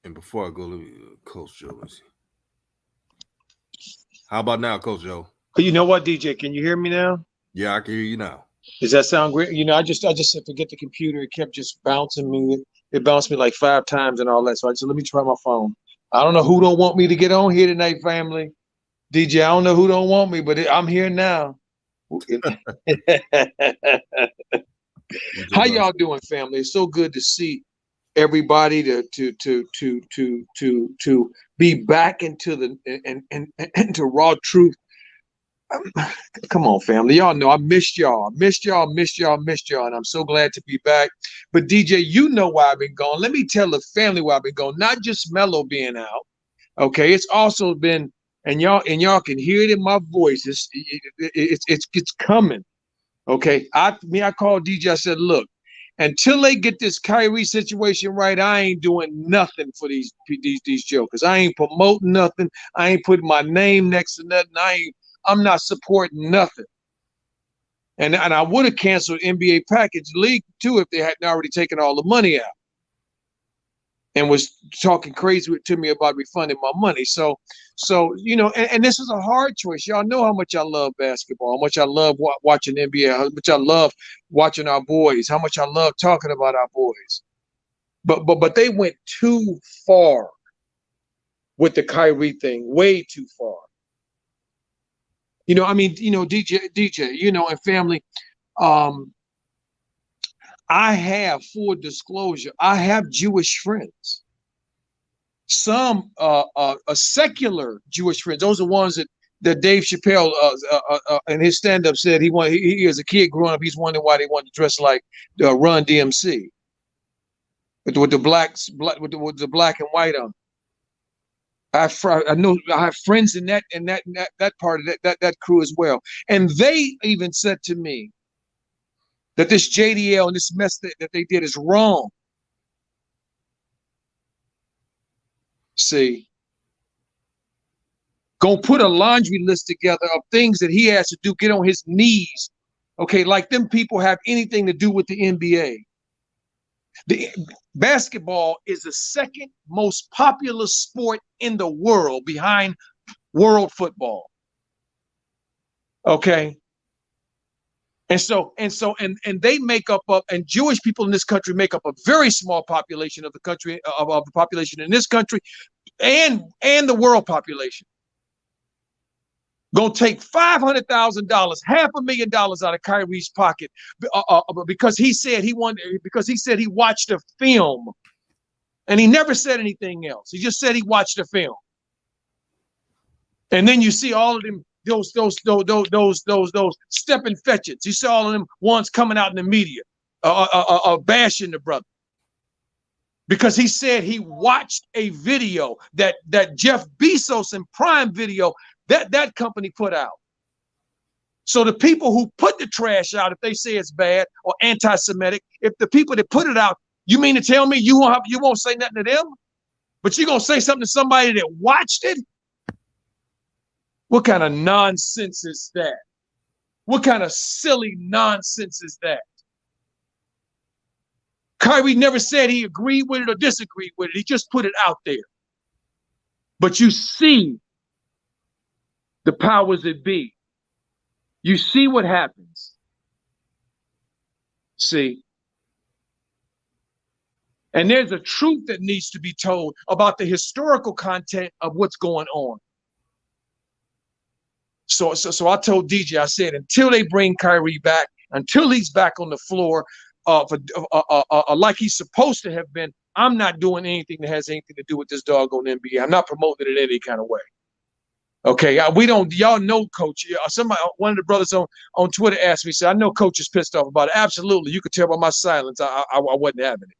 And before I go, let me, Coach Joe, let's see. How about now, Coach Joe? You know what, DJ? Can you hear me now? Yeah, I can hear you now. Does that sound great? I just said forget the computer. It kept just bouncing me. It bounced me like 5 times and all that. So I said, let me try my phone. I don't know who don't want me to get on here tonight, family. DJ, I don't know who don't want me, but I'm here now. You How just y'all doing, family? It's so good to see everybody to be back into the and into raw truth. Come on, family. Y'all know I missed y'all. Missed y'all. And I'm so glad to be back. But DJ, you know why I've been gone. Let me tell the family why I've been gone. Not just Mello being out. Okay. It's also been, and y'all can hear it in my voice. It's coming. Okay. I called DJ. I said, look, until they get this Kyrie situation right, I ain't doing nothing for these jokers. I ain't promoting nothing. I ain't putting my name next to nothing. I'm not supporting nothing. And I would have canceled NBA package league too if they hadn't already taken all the money out and was talking crazy to me about refunding my money. So and this is a hard choice. Y'all know how much I love basketball, how much I love watching NBA, how much I love watching our boys, how much I love talking about our boys. But they went too far with the Kyrie thing, way too far. DJ, and family, I have full disclosure. I have Jewish friends. Some secular Jewish friends. Those are ones that Dave Chappelle in his stand-up said he as a kid growing up, he's wondering why they wanted to dress like Run DMC with the black and white on. I have friends in that part of that crew as well, and they even said to me that this JDL and this mess that they did is wrong. See, gonna put a laundry list together of things that he has to do, get on his knees, okay, like them people have anything to do with the NBA. The basketball is the second most popular sport in the world behind world football. Okay. And they make up and Jewish people in this country make up a very small population of the country of the population in this country and the world population. Gonna take $500,000, $500,000 out of Kyrie's pocket because he said he watched a film, and he never said anything else. He just said he watched a film, and then you see all of them those stepping fetches. You see all of them ones coming out in the media, bashing the brother because he said he watched a video that Jeff Bezos and Prime Video that company put out. So the people who put the trash out, if they say it's bad or anti-Semitic, if the people that put it out, you mean to tell me you won't say nothing to them, but you're gonna say something to somebody that watched it? What kind of nonsense is that? What kind of silly nonsense is that? Kyrie never said he agreed with it or disagreed with it. He just put it out there. But you see the powers that be. You see what happens. See? And there's a truth that needs to be told about the historical content of what's going on. So I told DJ, I said, until they bring Kyrie back, until he's back on the floor like he's supposed to have been, I'm not doing anything that has anything to do with this doggone NBA. I'm not promoting it in any kind of way. Okay, y'all know Coach. One of the brothers on Twitter asked me, said, I know Coach is pissed off about it. Absolutely. You could tell by my silence, I wasn't having it.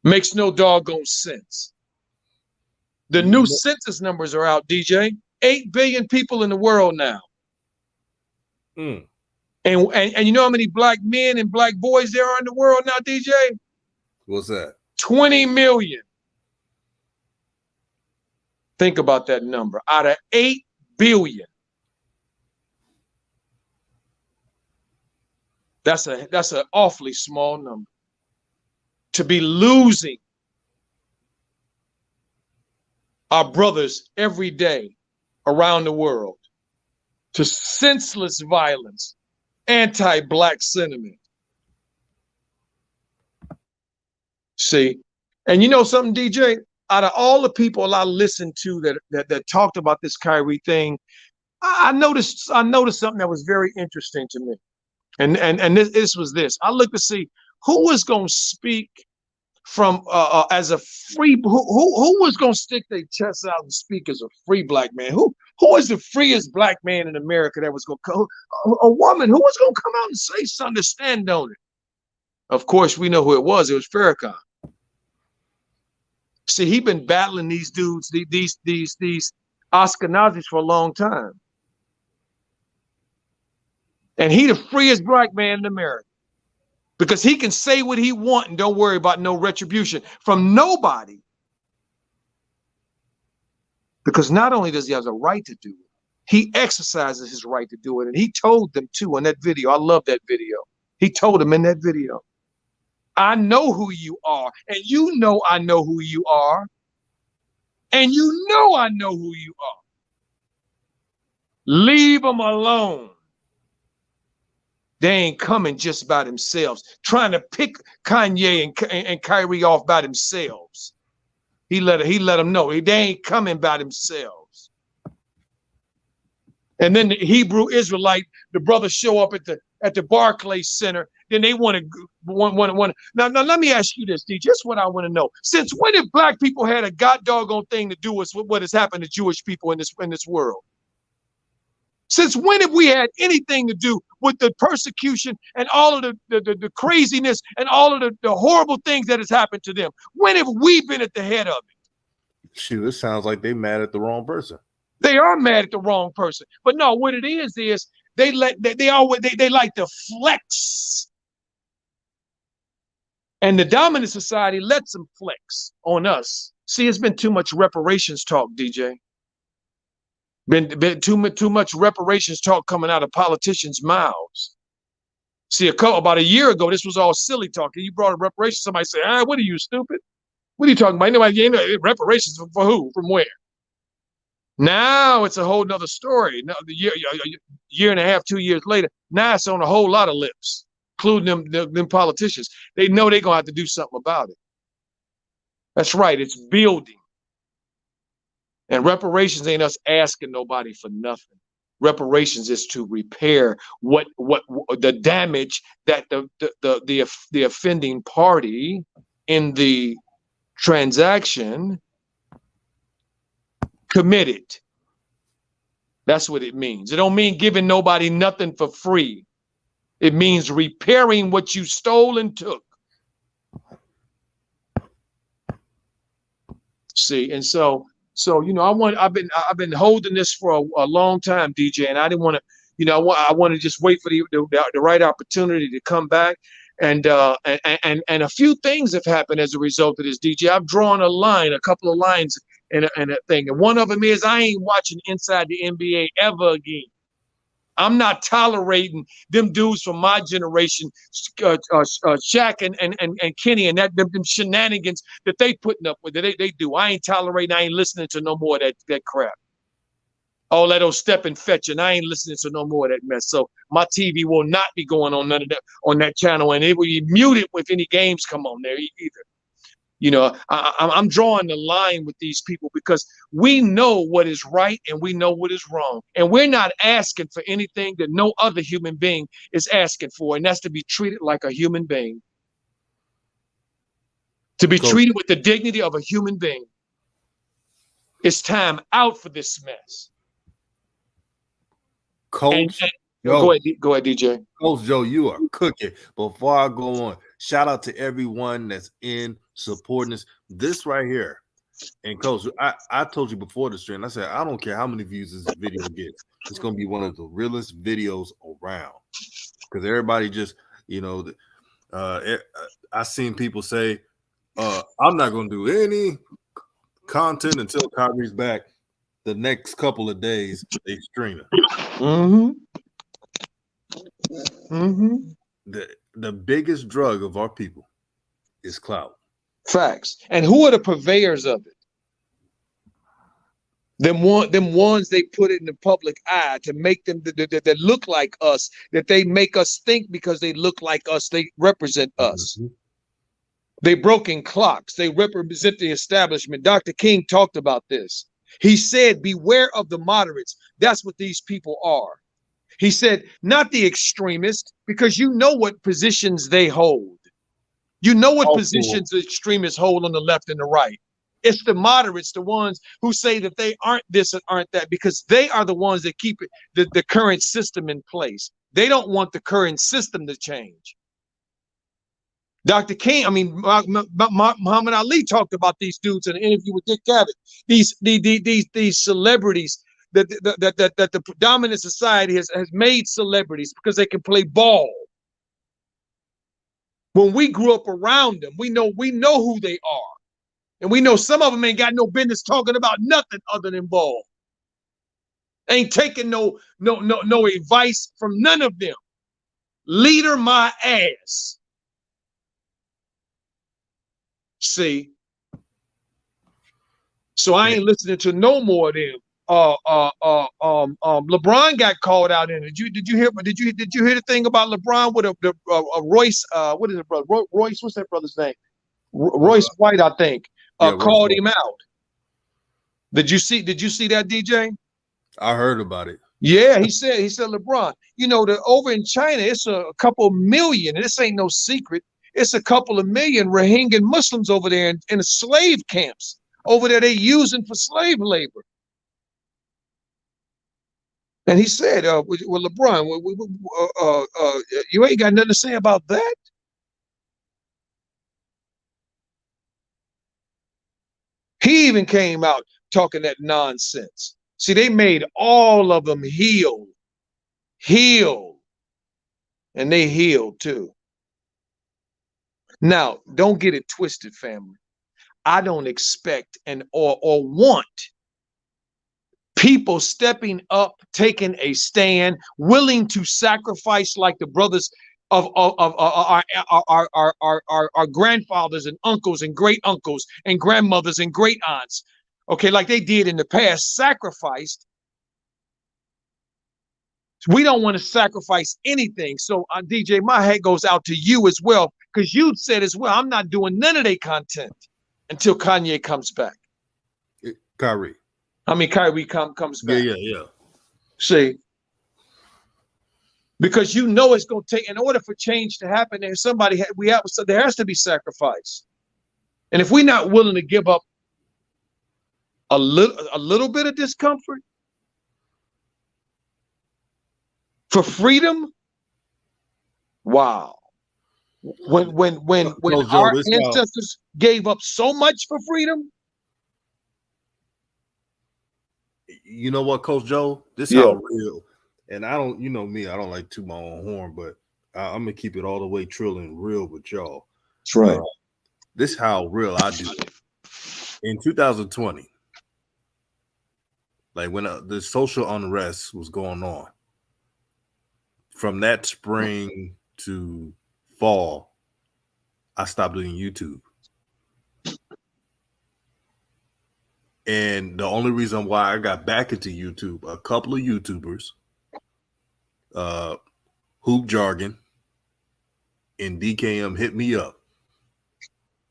Makes no doggone sense. The new census numbers are out, DJ. 8 billion people in the world now. And you know how many black men and black boys there are in the world now, DJ? What's that? 20 million. Think about that number. Out of 8 billion. That's an awfully small number. To be losing our brothers every day around the world to senseless violence, anti-black sentiment. See, and you know something, DJ? Out of all the people I listened to that talked about this Kyrie thing, I noticed something that was very interesting to me. And this was this. I looked to see who was going to speak from as a free who was going to stick their chest out and speak as a free black man. Who is the freest black man in America that was going to come? A woman who was going to come out and say something to stand on it. Of course, we know who it was. It was Farrakhan. See, he'd been battling these dudes, these Ashkenazis for a long time. And he the freest black man in America because he can say what he wants and don't worry about no retribution from nobody. Because not only does he have a right to do it, he exercises his right to do it. And he told them too in that video. I love that video. He told them in that video, I know who you are, and you know I know who you are, and you know I know who you are. Leave them alone. They ain't coming just by themselves, trying to pick Kanye and Kyrie off by themselves. He let them know they ain't coming by themselves. And then the Hebrew Israelite, the brothers show up at the Barclays Center. Then they want to. Now let me ask you this, D. Just what I want to know. Since when have black people had a god doggone thing to do with what has happened to Jewish people in this world? Since when have we had anything to do with the persecution and all of the craziness and all of the horrible things that has happened to them? When have we been at the head of it? Shoot, it sounds like they mad at the wrong person. They are mad at the wrong person. But no, what it is they like to flex. And the dominant society lets them flex on us. See, it's been too much reparations talk, DJ. Been too much reparations talk coming out of politicians' mouths. See, about a year ago, this was all silly talk. You brought up reparations. Somebody say, what are you, stupid? What are you talking about? Anybody, reparations for who? From where? Now it's a whole nother story. Now, year and a half, 2 years later, now it's on a whole lot of lips, including them politicians. They know they're going to have to do something about it. That's right. It's building. And reparations ain't us asking nobody for nothing. Reparations is to repair what the damage that the offending party in the transaction committed. That's what it means. It don't mean giving nobody nothing for free. It means repairing what you stole and took. See, and so you know, I've been holding this for a long time, DJ, and I didn't want to, you know, I want to just wait for the right opportunity to come back, and a few things have happened as a result of this, DJ. I've drawn a couple of lines in a thing, and one of them is I ain't watching Inside the NBA ever again. I'm not tolerating them dudes from my generation, Shaq and Kenny, and them shenanigans that they putting up with. They do. I ain't tolerating. I ain't listening to no more of that crap. All that old step and fetching. I ain't listening to no more of that mess. So my TV will not be going on none of that on that channel, and it will be muted if any games come on there either. You know, I'm drawing the line with these people because we know what is right and we know what is wrong. And we're not asking for anything that no other human being is asking for. And that's to be treated like a human being. To be treated with the dignity of a human being. It's time out for this mess. Coach, go ahead, DJ. Coach Joe, you are cooking. Before I go on, shout out to everyone that's in supporting this right here. And Coach, I told you before the stream, I said, I don't care how many views this video gets. It's going to be one of the realest videos around. Because everybody just, you know, I seen people say, I'm not going to do any content until Kyrie's back. The next couple of days, they stream it. Mm-hmm. Mm-hmm. The biggest drug of our people is clout. Facts. And who are the purveyors of it? Them ones they put in the public eye to make them that look like us, that they make us think because they look like us, they represent us. Mm-hmm. They broken clocks. They represent the establishment. Dr. King talked about this. He said, beware of the moderates. That's what these people are. He said, not the extremists, because you know what positions they hold. You know what positions the extremists hold on the left and the right. It's the moderates, the ones who say that they aren't this and aren't that, because they are the ones that keep the current system in place. They don't want the current system to change. Dr. King, I mean, Muhammad Ali talked about these dudes in an interview with Dick Cavett. These celebrities that the predominant society has made celebrities because they can play ball. When we grew up around them, we know who they are. And we know some of them ain't got no business talking about nothing other than ball. Ain't taking no advice from none of them. Leader my ass. See? So I ain't listening to no more of them. LeBron got called out in it. Did you hear the thing about LeBron with Royce? What is it, brother? Royce, what's that brother's name? Royce White, I think. Called him out. Did you see that, DJ? I heard about it. Yeah, he said LeBron, you know, over in China, it's a couple million, and this ain't no secret. It's a couple of million Rohingya Muslims over there in the slave camps over there they using for slave labor. And he said, well, LeBron, you ain't got nothing to say about that. He even came out talking that nonsense. See, they made all of them heal, and they healed too. Now, don't get it twisted, family. I don't expect or want people stepping up, taking a stand, willing to sacrifice like the brothers of our grandfathers and uncles and great uncles and grandmothers and great aunts, okay, like they did in the past, sacrificed. We don't want to sacrifice anything. So, DJ, my hat goes out to you as well, because you said as well, I'm not doing none of their content until Kanye comes back. Kyrie comes back. Yeah. See, because you know it's going to take, in order for change to happen, there there has to be sacrifice. And if we're not willing to give up a little bit of discomfort for freedom, wow. When our ancestors gave up so much for freedom. You know what, Coach Joe? This how real. And I don't, you know me, I don't like toot my own horn, but I'm gonna keep it all the way trill and real with y'all. That's right. This how real I do it. In 2020, like when the social unrest was going on, from that spring to fall, I stopped doing YouTube. And the only reason why I got back into YouTube, a couple of YouTubers, Hoop Jargon and DKM hit me up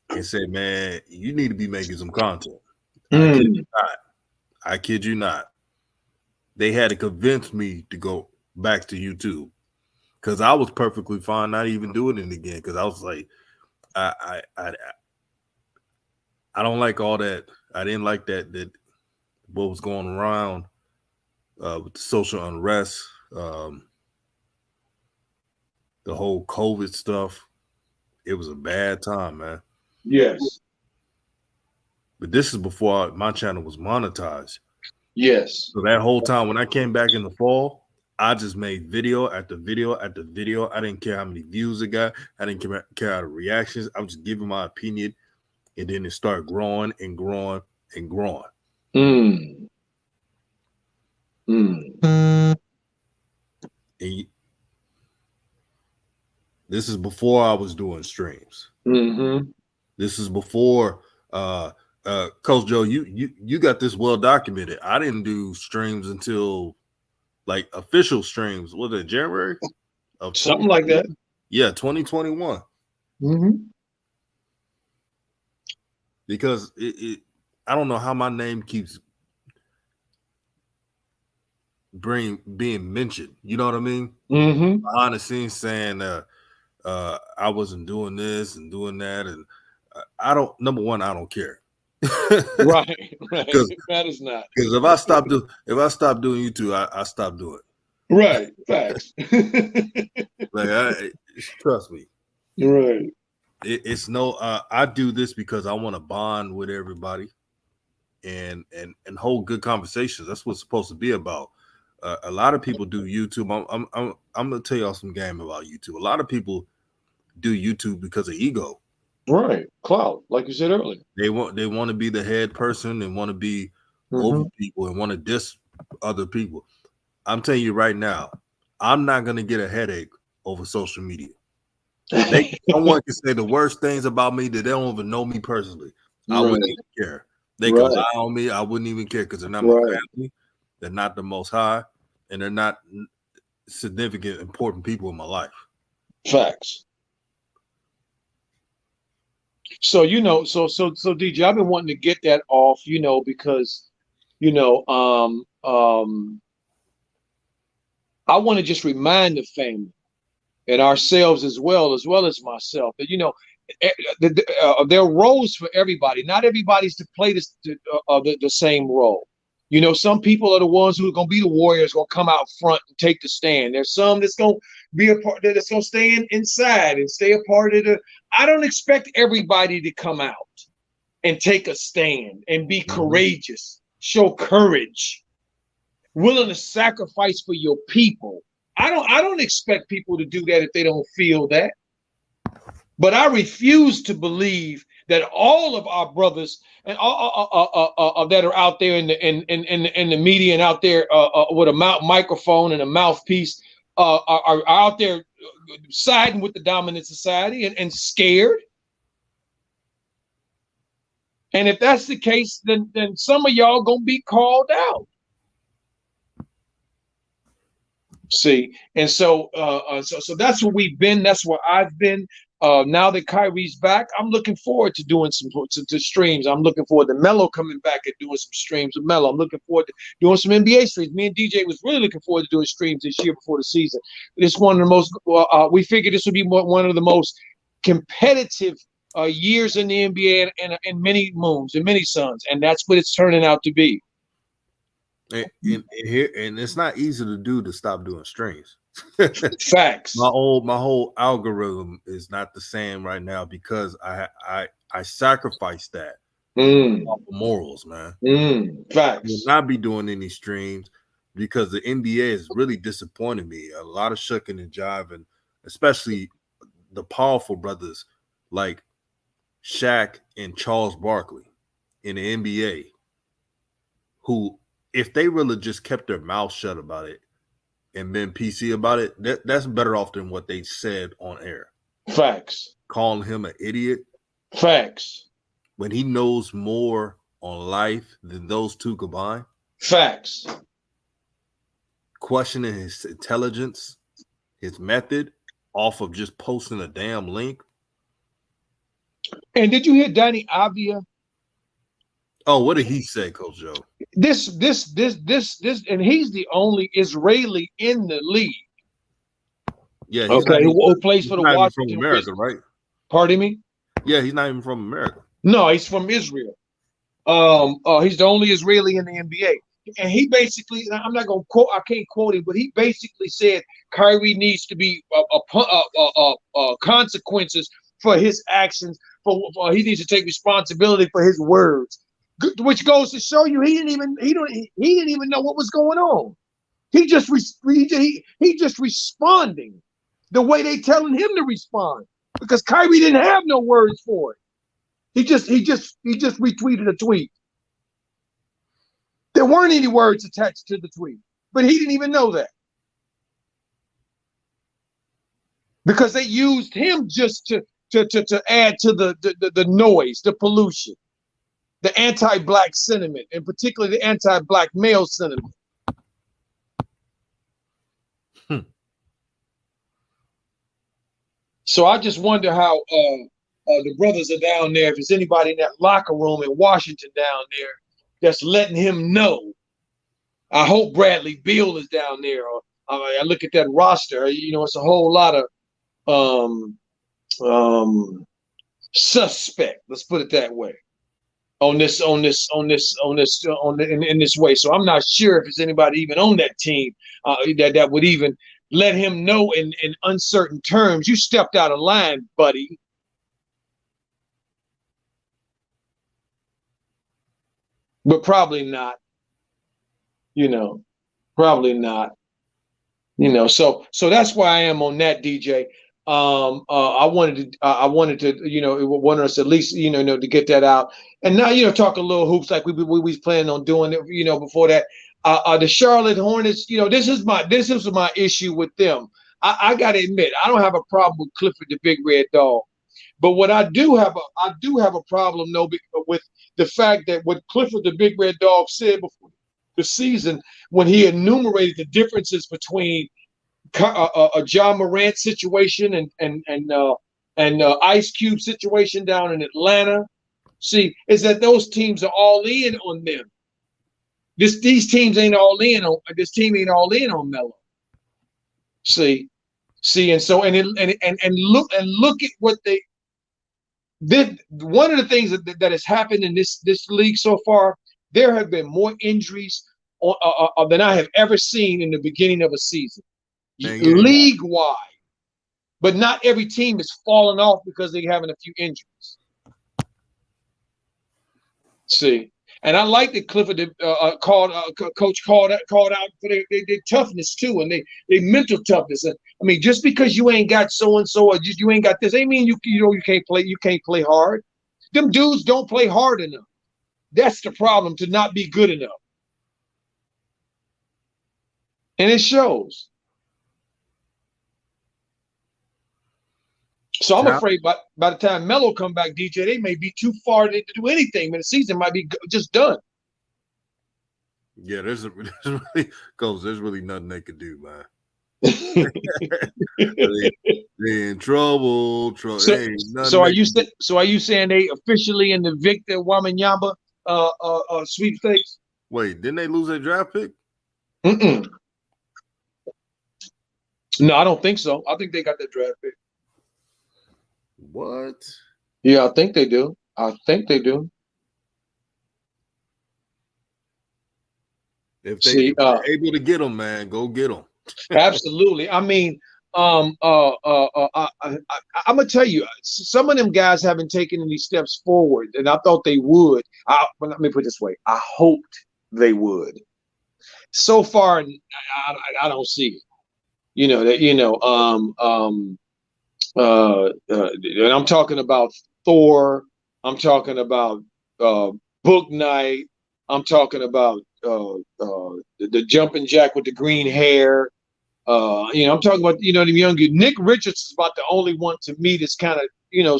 and said, man, you need to be making some content. I kid you not. They had to convince me to go back to YouTube because I was perfectly fine not even doing it again, because I was like, I don't like all that. I didn't like that what was going around with the social unrest, the whole COVID stuff. It was a bad time, man. Yes. But this is before my channel was monetized. Yes. So that whole time when I came back in the fall, I just made video after video after video. I didn't care how many views it got. I didn't care how the reactions. I was just giving my opinion. And then it started growing and growing and growing. And this is before I was doing streams. This is before Coach Joe, you got this well documented. I didn't do streams until like official streams. Was it January of Something like that? Yeah, 2021. Mm-hmm. Because I don't know how my name keeps being mentioned. You know what I mean? Mm-hmm. Behind the scenes saying I wasn't doing this and doing that, and I don't. Number one, I don't care. Right. It matters not. Because if I stop doing YouTube, I stop doing it. Right. Facts. Like, trust me. Right. It's no. I do this because I want to bond with everybody, and hold good conversations. That's what it's supposed to be about. A lot of people do YouTube. I'm gonna tell y'all some game about YouTube. A lot of people do YouTube because of ego. Right. Clout, like you said earlier. They want to be the head person and want to be over people and want to diss other people. I'm telling you right now, I'm not gonna get a headache over social media. Someone can say the worst things about me that they don't even know me personally. I wouldn't even care. They can lie on me. I wouldn't even care because they're not my family. They're not the most high, and they're not significant, important people in my life. Facts. So so DJ, I've been wanting to get that off, because I want to just remind the family and ourselves as well as myself that there are roles for everybody. Not everybody's to play the same role. Some people are the ones who are going to be the warriors, going to come out front and take the stand. There's some that's going to be a part that's going to stay inside and stay a part of the. I don't expect everybody to come out and take a stand and be courageous, show courage, willing to sacrifice for your people. I don't expect people to do that if they don't feel that. But I refuse to believe that all of our brothers and all that are out there in the media and out there with a microphone and a mouthpiece are out there siding with the dominant society and scared. And if that's the case, then some of y'all gonna be called out. See, and so that's where we've been. That's where I've been. Now that Kyrie's back, I'm looking forward to doing some to streams. I'm looking forward to Melo coming back and doing some streams with Melo. I'm looking forward to doing some NBA streams. Me and DJ was really looking forward to doing streams this year before the season. It's one of the most. We figured this would be one of the most competitive years in the NBA and many moons and many suns, and that's what it's turning out to be. And it's not easy to do to stop doing streams. Facts. My whole algorithm is not the same right now because I sacrificed that for morals, man. Facts. I will not be doing any streams because the NBA is really disappointing me. A lot of shucking and jiving, especially the powerful brothers like Shaq and Charles Barkley in the NBA, who, if they really just kept their mouth shut about it and been PC about it, that's better off than what they said on air. Facts. Calling him an idiot. Facts. When he knows more on life than those two combined. Facts. Questioning his intelligence, his method, off of just posting a damn link. And did you hear Danny Avdia? Oh, what did he say, Coach Joe? This, and he's the only Israeli in the league. Yeah, who plays for the Washington from America, right? Pardon me? Yeah, he's not even from America. No, he's from Israel. He's the only Israeli in the NBA. And he basically, I'm not gonna quote, I can't quote him, but he basically said Kyrie needs to be consequences for his actions. For he needs to take responsibility for his words, which goes to show you he didn't even know what was going on. He just responding the way they telling him to respond because Kyrie didn't have no words for it. He just retweeted a tweet. There weren't any words attached to the tweet, but he didn't even know that because they used him just to add to the noise, the pollution. the anti-black sentiment, and particularly the anti-black male sentiment. So I just wonder how the brothers are down there. If there's anybody in that locker room in Washington down there that's letting him know. I hope Bradley Beal is down there. I look at that roster. It's a whole lot of suspect. Let's put it that way. In this way. So I'm not sure if there's anybody even on that team that would even let him know in uncertain terms, you stepped out of line, buddy. But probably not. Probably not. So that's why I am on that, DJ. I wanted to, want us at least, to get that out. And now, talk a little hoops like we was planning on doing it, before that. The Charlotte Hornets, this is my issue with them. I got to admit, I don't have a problem with Clifford the Big Red Dog, but what I do have a problem though with the fact that what Clifford the Big Red Dog said before the season when he enumerated the differences between a John Morant situation and Ice Cube situation down in Atlanta. See, is that those teams are all in on them. These teams ain't all in on this team ain't all in on Melo. See, and so and look at what they did. One of the things that has happened in this league so far, there have been more injuries than I have ever seen in the beginning of a season, league wide. But not every team is falling off because they're having a few injuries. See. And I like that Clifford coach called out for their toughness too, and they mental toughness. I mean, just because you ain't got so and so, or just you ain't got this, ain't mean you can't play hard. Them dudes don't play hard enough. That's the problem, to not be good enough, and it shows. So I'm afraid by the time Melo come back, DJ, they may be too far to do anything. But the season might be just done. Yeah, there's really nothing they could do, man. They in trouble. So are you saying they officially in the Victor Wembanyama sweepstakes? Wait, didn't they lose their draft pick? No, I don't think so. I think they got that draft pick. What? Yeah, I think they do. If they are able to get them, man, go get them. Absolutely. I mean, I'm gonna tell you, some of them guys haven't taken any steps forward, and I thought they would. Let me put it this way: I hoped they would. So far, I don't see it. And I'm talking about Thor. I'm talking about Book Knight. I'm talking about the jumping jack with the green hair. I'm talking about the young dude. Nick Richards is about the only one to me that's kind of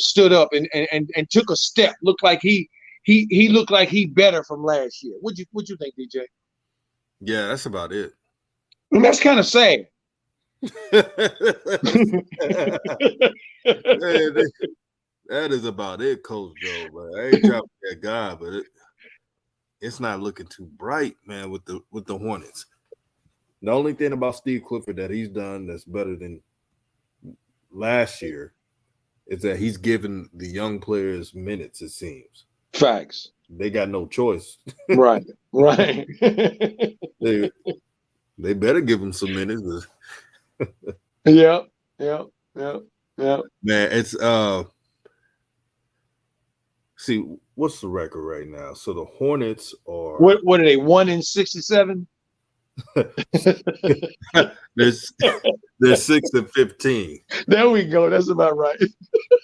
stood up and took a step. Looked like he looked like he better from last year. What'd you think, DJ? Yeah, that's about it. And that's kind of sad. That is about it, Coach Joe. But I ain't trying to be that guy, but it's not looking too bright, man, with the Hornets. The only thing about Steve Clifford that he's done that's better than last year is that he's given the young players minutes, it seems. Facts. They got no choice. Right. They better give them some minutes. Yeah. Man, it's see, what's the record right now? So the Hornets are what are they, 1-67? they're 6-15. There we go. That's about right.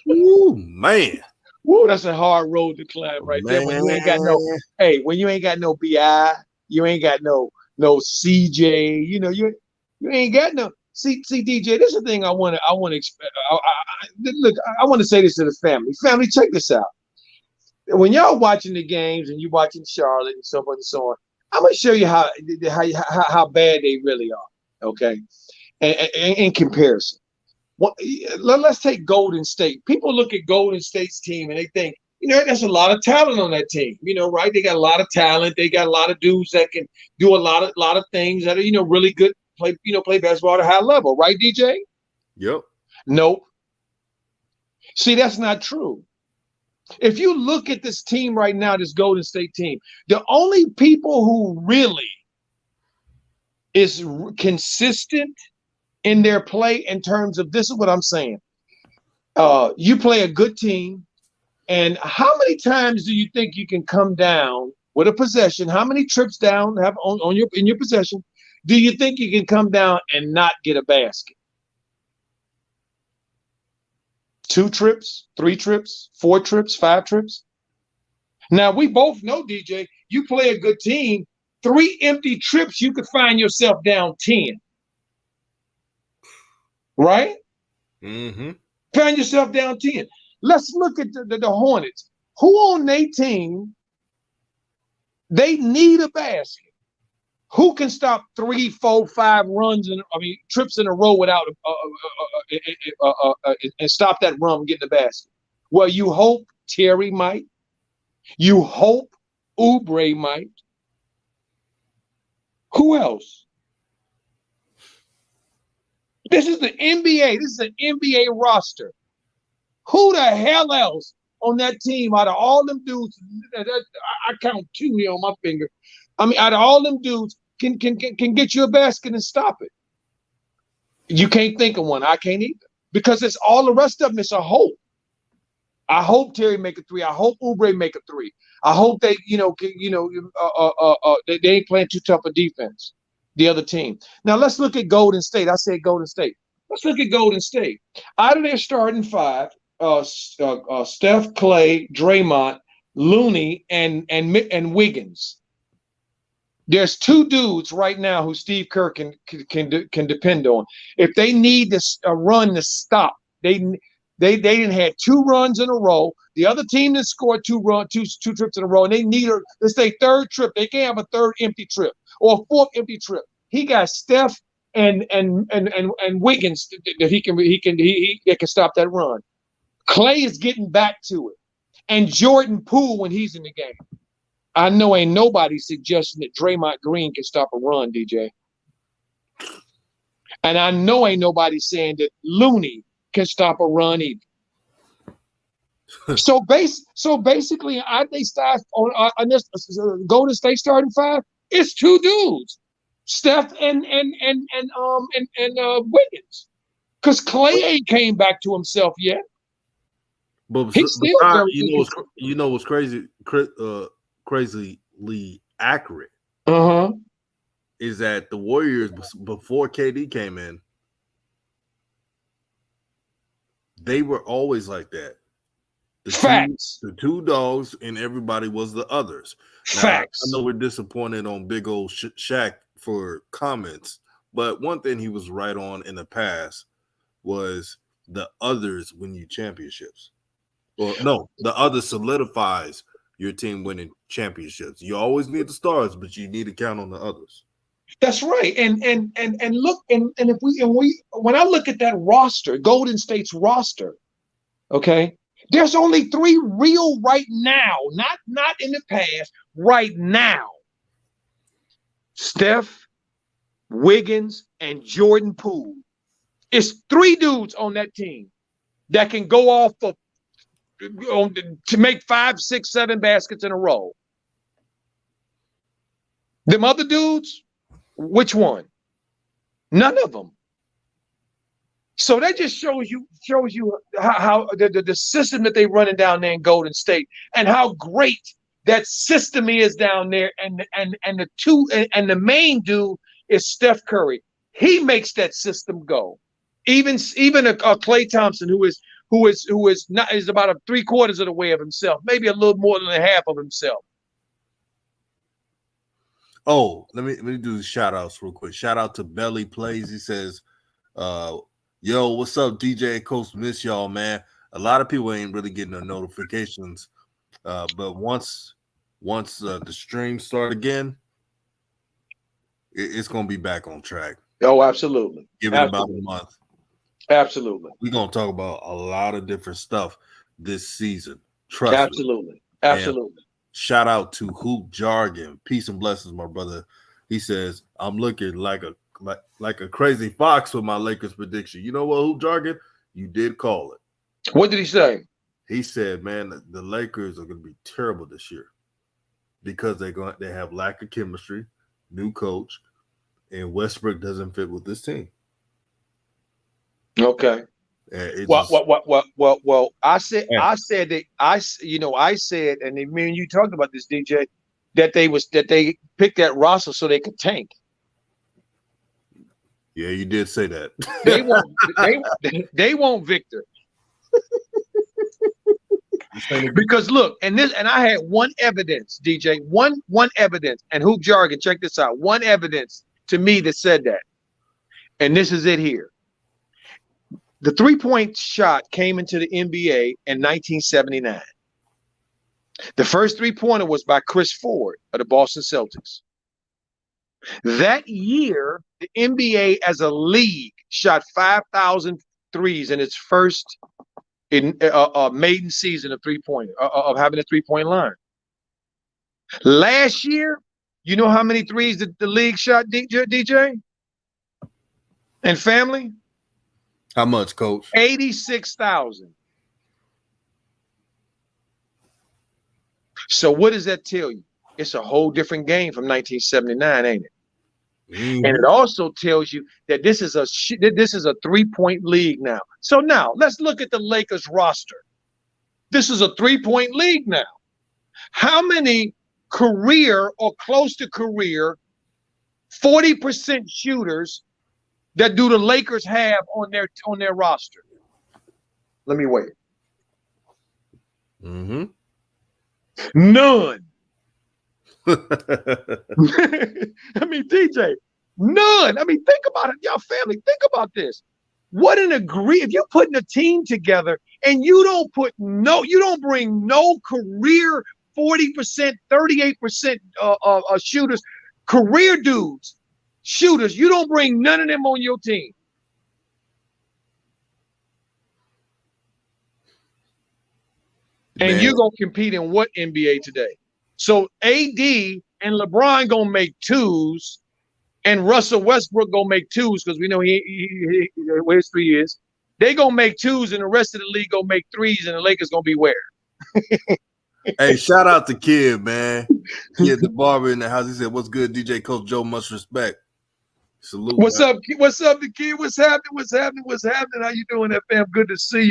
Ooh, man. Woo, that's a hard road to climb right there. When you ain't got no BI, you ain't got no CJ, you ain't got no. See, DJ, this is the thing I want to look. I want to say this to the family. Family, check this out. when y'all watching the games and you watching Charlotte and so forth and so on, I'm gonna show you how bad they really are. Okay, in comparison. Let's take Golden State. People look at Golden State's team and they think, there's a lot of talent on that team. Right? They got a lot of talent. They got a lot of dudes that can do a lot of things that are, really good. Play basketball at a high level. Right, DJ? Yep. Nope. See, that's not true. If you look at this team right now, this Golden State team, the only people who really is consistent in their play in terms of, this is what I'm saying. You play a good team, and how many times do you think you can come down with a possession? How many trips down have in your possession do you think you can come down and not get a basket? 2 trips, 3 trips, 4 trips, 5 trips. Now, we both know, DJ, you play a good team, 3 empty trips, you could find yourself down 10. Right? Mm-hmm. Find yourself down 10. Let's look at the Hornets. Who on their team, they need a basket? Who can stop 3, 4, 5 trips in a row without and stop that run from getting the basket? Well, you hope Terry might. You hope Oubre might. Who else? This is the NBA. This is an NBA roster. Who the hell else on that team out of all them dudes? I count 2 here on my finger. Out of all them dudes, can get you a basket and stop it. You can't think of one. I can't either. Because it's all the rest of them. It's a hope. I hope Terry make a 3. I hope Oubre make a 3. I hope they, they ain't playing too tough a defense. The other team. Now let's look at Golden State. I said Golden State. Let's look at Golden State. Out of their starting 5, Steph, Clay, Draymond, Looney, and Wiggins. There's 2 dudes right now who Steve Kerr can depend on. If they need a run to stop, they didn't have 2 runs in a row. The other team that scored 2 trips in a row, and they need let's say 3rd trip. They can't have a 3rd empty trip or a 4th empty trip. He got Steph and Wiggins that can stop that run. Clay is getting back to it, and Jordan Poole when he's in the game. I know ain't nobody suggesting that Draymond Green can stop a run, DJ. And I know ain't nobody saying that Looney can stop a run either. So basically, they start on this Golden State starting 5. It's 2 dudes, Steph and Wiggins, because Clay ain't came back to himself yet. But what's crazy, crazily accurate. Is that the Warriors before KD came in? They were always like that. The two dogs and everybody was the others. Now, Facts. I know we're disappointed on big old Shaq for comments, but one thing he was right on in the past was the others win you championships. Well, no, the other solidifies your team winning championships. You always need the stars, but you need to count on the others. That's right. And look, and if we when I look at that roster, Golden State's roster, okay, there's only 3 real right now, not in the past, right now. Steph, Wiggins, and Jordan Poole. It's 3 dudes on that team that can go off to make 5, 6, 7 baskets in a row. Them other dudes, which one? None of them. So that just shows you how the system that they running down there in Golden State and how great that system is down there. And the main dude is Steph Curry. He makes that system go. Even a Klay Thompson who is about 3/4 of the way of himself, maybe a little more than a half of himself. Oh, let me do the shout outs real quick. Shout out to Belly Plays. He says, yo, what's up, DJ and Coach? Miss y'all, man. A lot of people ain't really getting the notifications But once the streams start again, it's gonna be back on track. Oh, absolutely. Give it about a month. Absolutely. We're gonna talk about a lot of different stuff this season. Trust absolutely. me. Absolutely. And shout out to Hoop Jargon. Peace and blessings, my brother. He says, I'm looking like a crazy fox with my Lakers prediction. You know what, Hoop Jargon? You did call it. What did he say? He said, man, the Lakers are gonna be terrible this year because they have lack of chemistry, new coach, and Westbrook doesn't fit with this team. Okay. Well. I said that I said, and me and you talked about this, DJ, that they picked that roster so they could tank. Yeah, you did say that. They want Victor. Because look, and I had one evidence, DJ, one evidence, and Hoop Jargon, check this out. One evidence to me that said that, and this is it here. The 3-point shot came into the NBA in 1979. The first 3-pointer was by Chris Ford of the Boston Celtics. That year, the NBA as a league shot 5,000 threes in its first maiden season of 3-point of having a 3-point line. Last year, you know how many threes the league shot, DJ? And family? How much, Coach? 86,000. So what does that tell you? It's a whole different game from 1979, ain't it? Mm-hmm. And it also tells you that this is a 3-point league now. So now let's look at the Lakers roster. This is a 3-point league now. How many career or close to career 40% shooters that do the Lakers have on their roster? Let me wait. Mm-hmm. None. I mean, DJ, none. I mean, think about it, y'all family. Think about this. What an if you're putting a team together and you don't bring no career 40%, 38% shooters, career dudes, shooters, you don't bring none of them on your team. And you're going to compete in what NBA today? So AD and LeBron going to make twos, and Russell Westbrook going to make twos because we know he where his 3 is. They going to make twos, and the rest of the league going to make threes, and the Lakers going to be where? Hey, shout out to Kid, man. Kid, the barber in the house. He said, what's good, DJ Coach Joe? Much respect. Salute. What's up, the Kid? What's happening? How you doing, fam? Good to see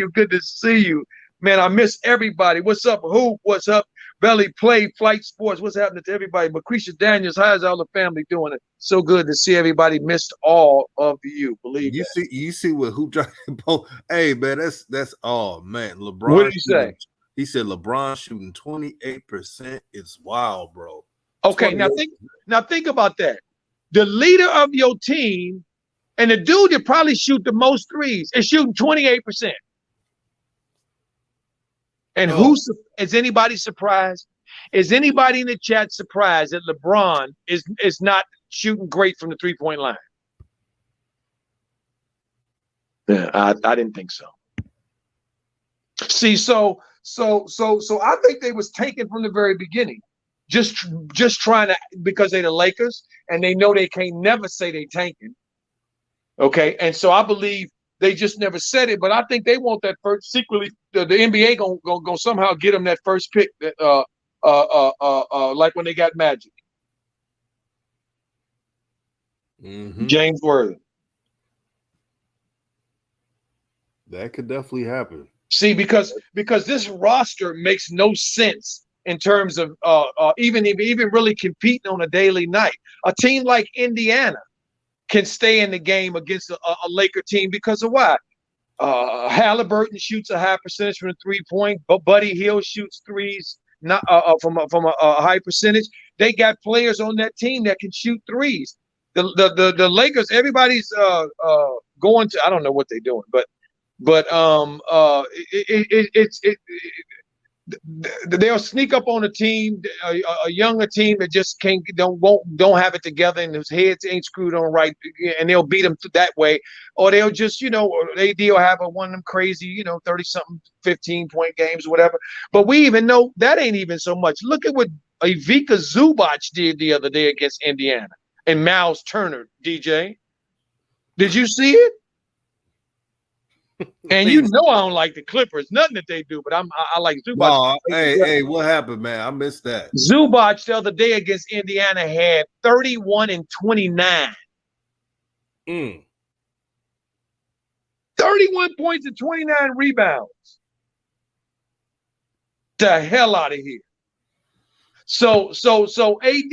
you. Man, I miss everybody. What's up, Hoop? What's up, Belly Play, Flight Sports? What's happening to everybody? Macretia Daniels, how's all the family doing? It so good to see everybody. Missed all of you. Believe you see what Hoop Jargon. Hey, man, that's all, man. LeBron. What did he say? He said LeBron shooting 28%. It's wild, bro. Okay, now think about that. The leader of your team and the dude that probably shoot the most threes is shooting 28%. And is anybody surprised? Is anybody in the chat surprised that LeBron is not shooting great from the 3-point line? Yeah, I didn't think so. See, so I think they was taken from the very beginning, just trying to, because they're the Lakers and they know they can't never say they tanking. Okay, and so I believe they just never said it, but I think they want that first. Secretly, the NBA gonna somehow get them that first pick. That like when they got Magic, James Worthy. That could definitely happen. See, because this roster makes no sense in terms of even really competing on a daily night. A team like Indiana can stay in the game against a Laker team because of why? Halliburton shoots a high percentage from the 3-point, but Buddy Hield shoots threes not from a high percentage. They got players on that team that can shoot threes. The Lakers, everybody's going to, I don't know what they're doing, but they'll sneak up on a team, a younger team that just don't have it together and whose heads ain't screwed on right, and they'll beat them that way, or they'll just they'll have one of them crazy 30-something 15-point games or whatever. But we even know that ain't even so much. Look at what Ivica Zubac did the other day against Indiana and Miles Turner. DJ, did you see it? And I don't like the Clippers, nothing that they do, but I like Zubac. No, hey, what happened, man? I missed that. Zubac the other day against Indiana had 31 and 29. 31 points and 29 rebounds. The hell out of here. So AD,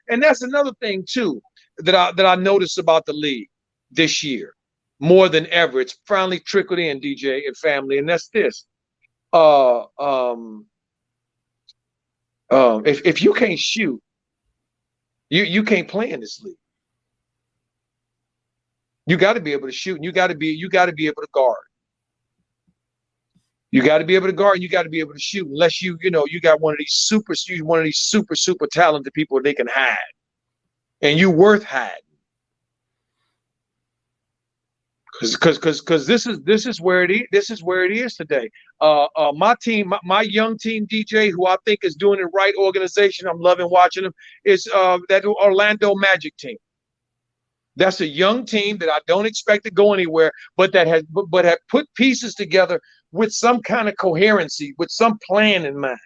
and that's another thing too that I noticed about the league this year. More than ever, it's finally trickled in, DJ and family, and that's this. If you can't shoot, you can't play in this league. You got to be able to shoot, and you got to be able to guard. You got to be able to guard, and you got to be able to shoot. Unless you got one of these super talented people they can hide, and you worth hiding. Because this is where it is. This is where it is today. My team, my young team, DJ, who I think is doing the right organization. I'm loving watching them. Is that Orlando Magic team. That's a young team that I don't expect to go anywhere, but that have put pieces together with some kind of coherency, with some plan in mind.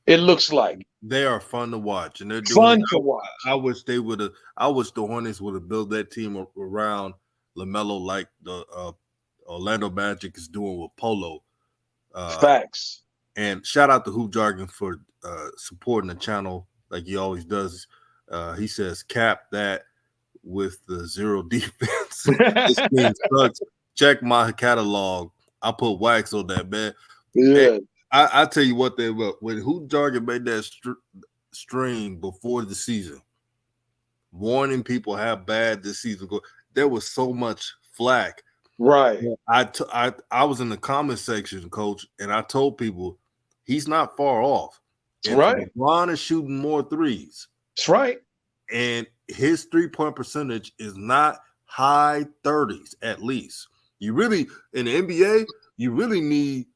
It looks like they are fun to watch, and they're fun to watch. I wish they would have. I wish the Hornets would have built that team around LaMelo like the Orlando Magic is doing with Polo. Facts. And shout out to Hoop Jargon for supporting the channel like he always does. He says, cap that with the zero defense. This team sucks. Check my catalog. I put wax on that, man. Yeah. I tell you what, when Hoop Jargon made that stream before the season, warning people how bad this season goes, there was so much flack. Right. I was in the comment section, Coach, and I told people he's not far off. That's right. LeBron is shooting more threes. That's right. And his 3-point percentage is not high 30s at least. You really, in the NBA, you really need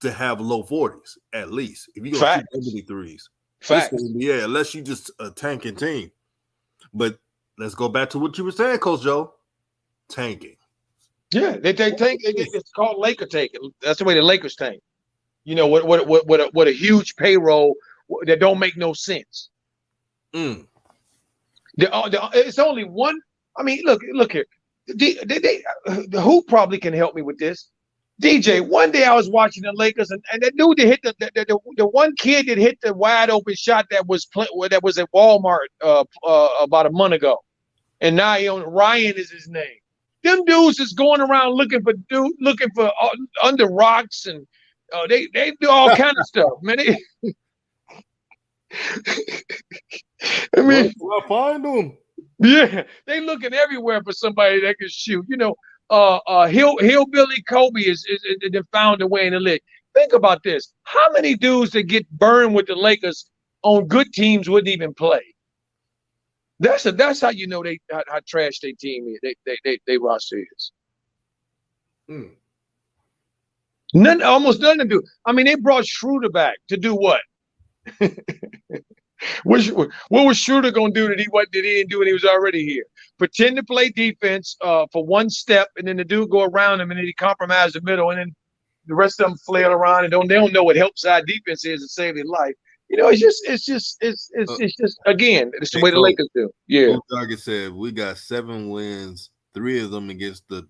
to have low 40s at least. If you're going to shoot 70 threes. Facts. It's the NBA, unless you just a tanking team. But let's go back to what you were saying, Coach Joe. Tanking. Yeah, they tank. It's called Laker tanking. That's the way the Lakers tank. What a huge payroll that don't make no sense. It's only one. I mean, look here. The who probably can help me with this. DJ, one day I was watching the Lakers, and that dude that hit the one kid that hit the wide open shot that was at Walmart about a month ago, and now Ryan is his name. Them dudes is going around looking for under rocks, and they do all kind of stuff, man. I mean, I find them. Yeah, they looking everywhere for somebody that can shoot. Hillbilly Kobe is found a way in the league. Think about this: how many dudes that get burned with the Lakers on good teams wouldn't even play? That's how you know how trash their team is. They roster is. Almost nothing to do. I mean, they brought Schroeder back to do what? What was Schroeder gonna do that he didn't do when he was already here? Pretend to play defense for one step, and then the dude go around him, and then he compromise the middle, and then the rest of them flail around and they don't know what help side defense is to save their life. It's just again, it's the way the Lakers do. Yeah. Like I said, we got 7 wins, 3 of them against the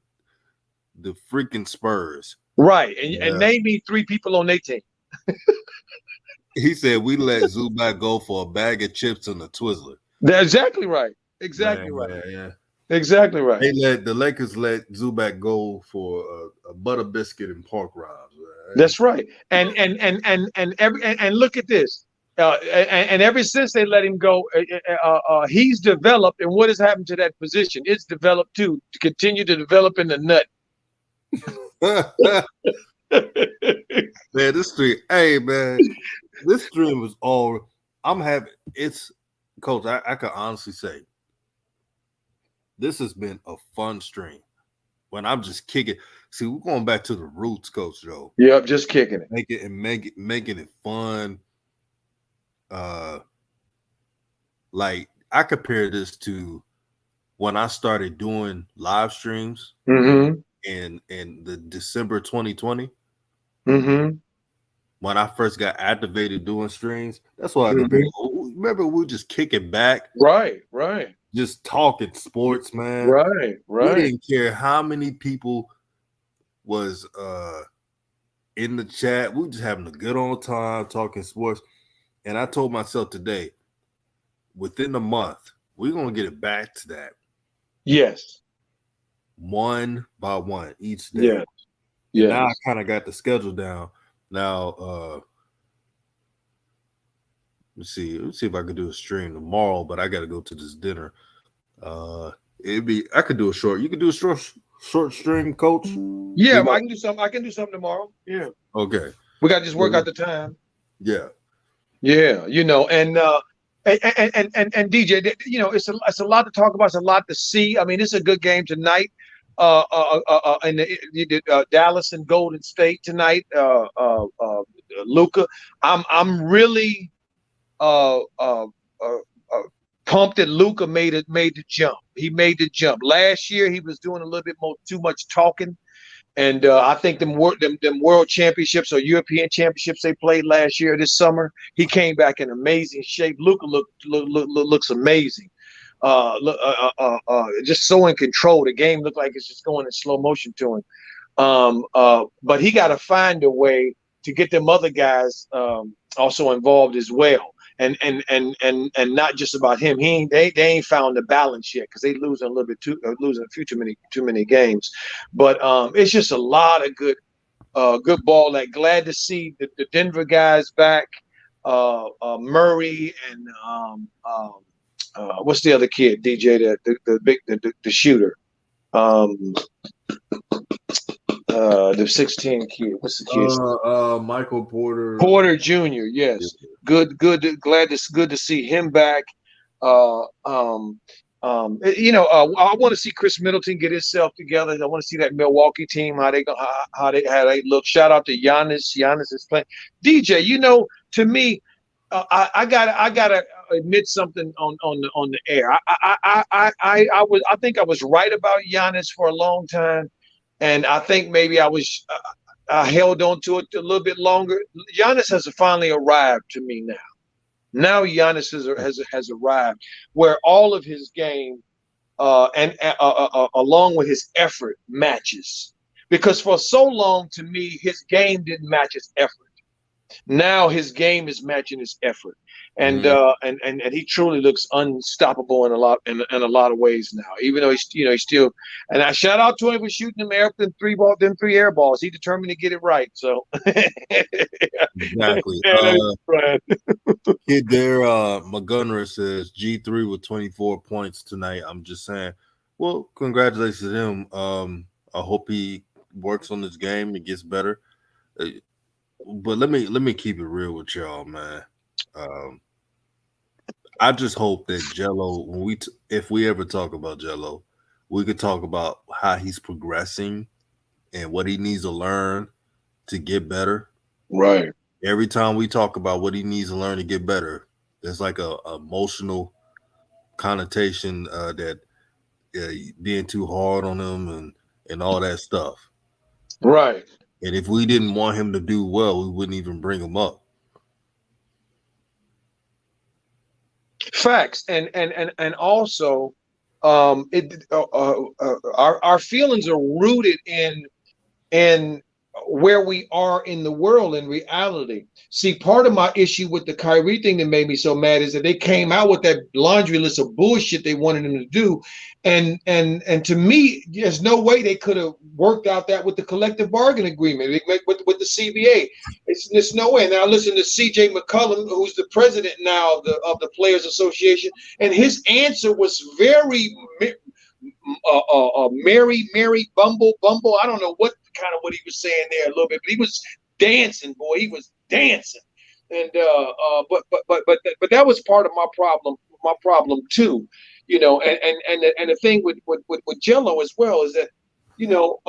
freaking Spurs. Right, and name me 3 people on their team. He said we let Zubac go for a bag of chips and a Twizzler. That's exactly right. Exactly right. Yeah. Exactly right. The Lakers let Zubac go for a butter biscuit and pork rinds. Right? That's right. And look at this. And ever since they let him go, he's developed. And what has happened to that position? It's developed too, to continue to develop in the nut. Man, this stream, hey man, this stream was all I'm having. It's Coach. I can honestly say this has been a fun stream. When I'm just kicking, see, we're going back to the roots, Coach Joe. Yep, just kicking it. Making it fun. Like I compare this to when I started doing live streams Mm-hmm. in the December 2020. Mm-hmm. When I first got activated doing streams, that's what I compare. Mm-hmm. Remember, we were just kicking back, Right. just talking sports, man. Right. We didn't care how many people was in the chat. We were just having a good old time talking sports. And I told myself today, within a month, we're gonna get it back to that. Yes. One by one each day. Yeah. Now I kind of got the schedule down. Now let's see if I could do a stream tomorrow, but I gotta go to this dinner. I could do a short. You could do a short stream, Coach. Yeah, I can do something. I can do something tomorrow. Yeah. Okay. We got to just work out the time. Yeah. Yeah. You know, and DJ, you know, it's a lot to talk about. It's a lot to see. I mean, it's a good game tonight. In the Dallas and Golden State tonight. Luka, I'm really pumped that Luka made the jump. He made the jump. Last year he was doing a little bit too much talking, and I think them world championships or European championships they played last year this summer, he came back in amazing shape. Luka looks amazing. Just so in control. The game looked like it's just going in slow motion to him. But he got to find a way to get them other guys also involved as well. And not just about him. They ain't found the balance yet because they losing a little bit losing a few too many games. But it's just a lot of good ball. Like glad to see the Denver guys back. Murray and what's the other kid, DJ, the shooter? The 16 kid. What's the kid? Michael Porter. Porter Jr. Yes, good. Glad it's good to see him back. You know, I want to see Chris Middleton get himself together. I want to see that Milwaukee team how they look. Shout out to Giannis. Giannis is playing. DJ, you know, to me, I gotta admit something on the air. I think I was right about Giannis for a long time. And I think maybe I held on to it a little bit longer. Giannis has finally arrived to me now. Now Giannis has arrived where all of his game and along with his effort matches. Because for so long, to me, his game didn't match his effort. Now his game is matching his effort, and he truly looks unstoppable in a lot of ways now. Even though he's still, and I shout out to him for shooting them three air balls. He determined to get it right. So exactly. Kid there, Montgomery says G3 with 24 points tonight. I'm just saying, well, congratulations to him. I hope he works on this game and gets better. But let me keep it real with y'all, man. I just hope that Jello, if we ever talk about Jello, we could talk about how he's progressing and what he needs to learn to get better. Right. Every time we talk about what he needs to learn to get better, there's like a emotional connotation that being too hard on him and all that stuff. Right. And if we didn't want him to do well, we wouldn't even bring him up. Facts, and also, our feelings are rooted in where we are in the world in reality. See, part of my issue with the Kyrie thing that made me so mad is that they came out with that laundry list of bullshit they wanted him to do, and to me, there's no way they could have worked out that with the collective bargaining agreement with the CBA. There's no way. Now listen to C.J. McCollum, who's the president now of the Players Association, and his answer was very Mary Bumble. I don't know what kind of what he was saying there a little bit, but he was dancing, boy. He was dancing, and but that was part of my problem too, you know. And the thing with Jello as well is that, you know,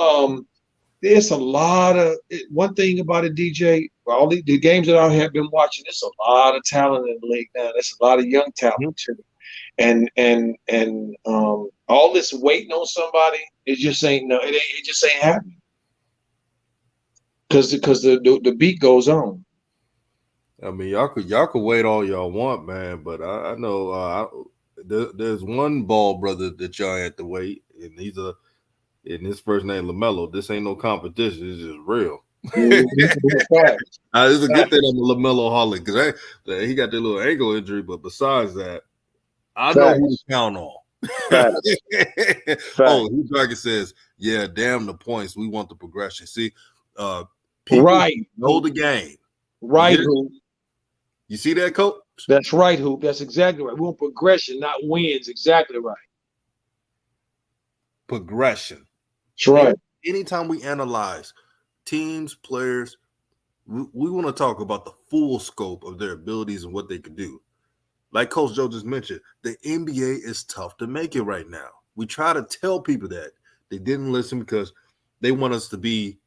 there's a lot of one thing about it, DJ. All the games that I have been watching, there's a lot of talent in the league now. There's a lot of young talent too, and all this waiting on somebody, it just ain't it just ain't happening because the beat goes on. I mean, y'all could wait all y'all want, man, but I know there's one ball brother that y'all have to wait, and his first name LaMelo. This ain't no competition. It's just real. It's a good thing I'm a LaMelo holic because he got that little ankle injury, but besides that, I know who to count on. Oh, Hugh Dragon says, "Yeah, damn the points. We want the progression." See, people know the game, right? You see that, Coach? That's right, Hoop. That's exactly right. We want progression, not wins. Exactly right. Progression. That's right. Anytime we analyze teams, players, we want to talk about the full scope of their abilities and what they can do. Like Coach Joe just mentioned, the NBA is tough to make it right now. We try to tell people that. They didn't listen because they want us to be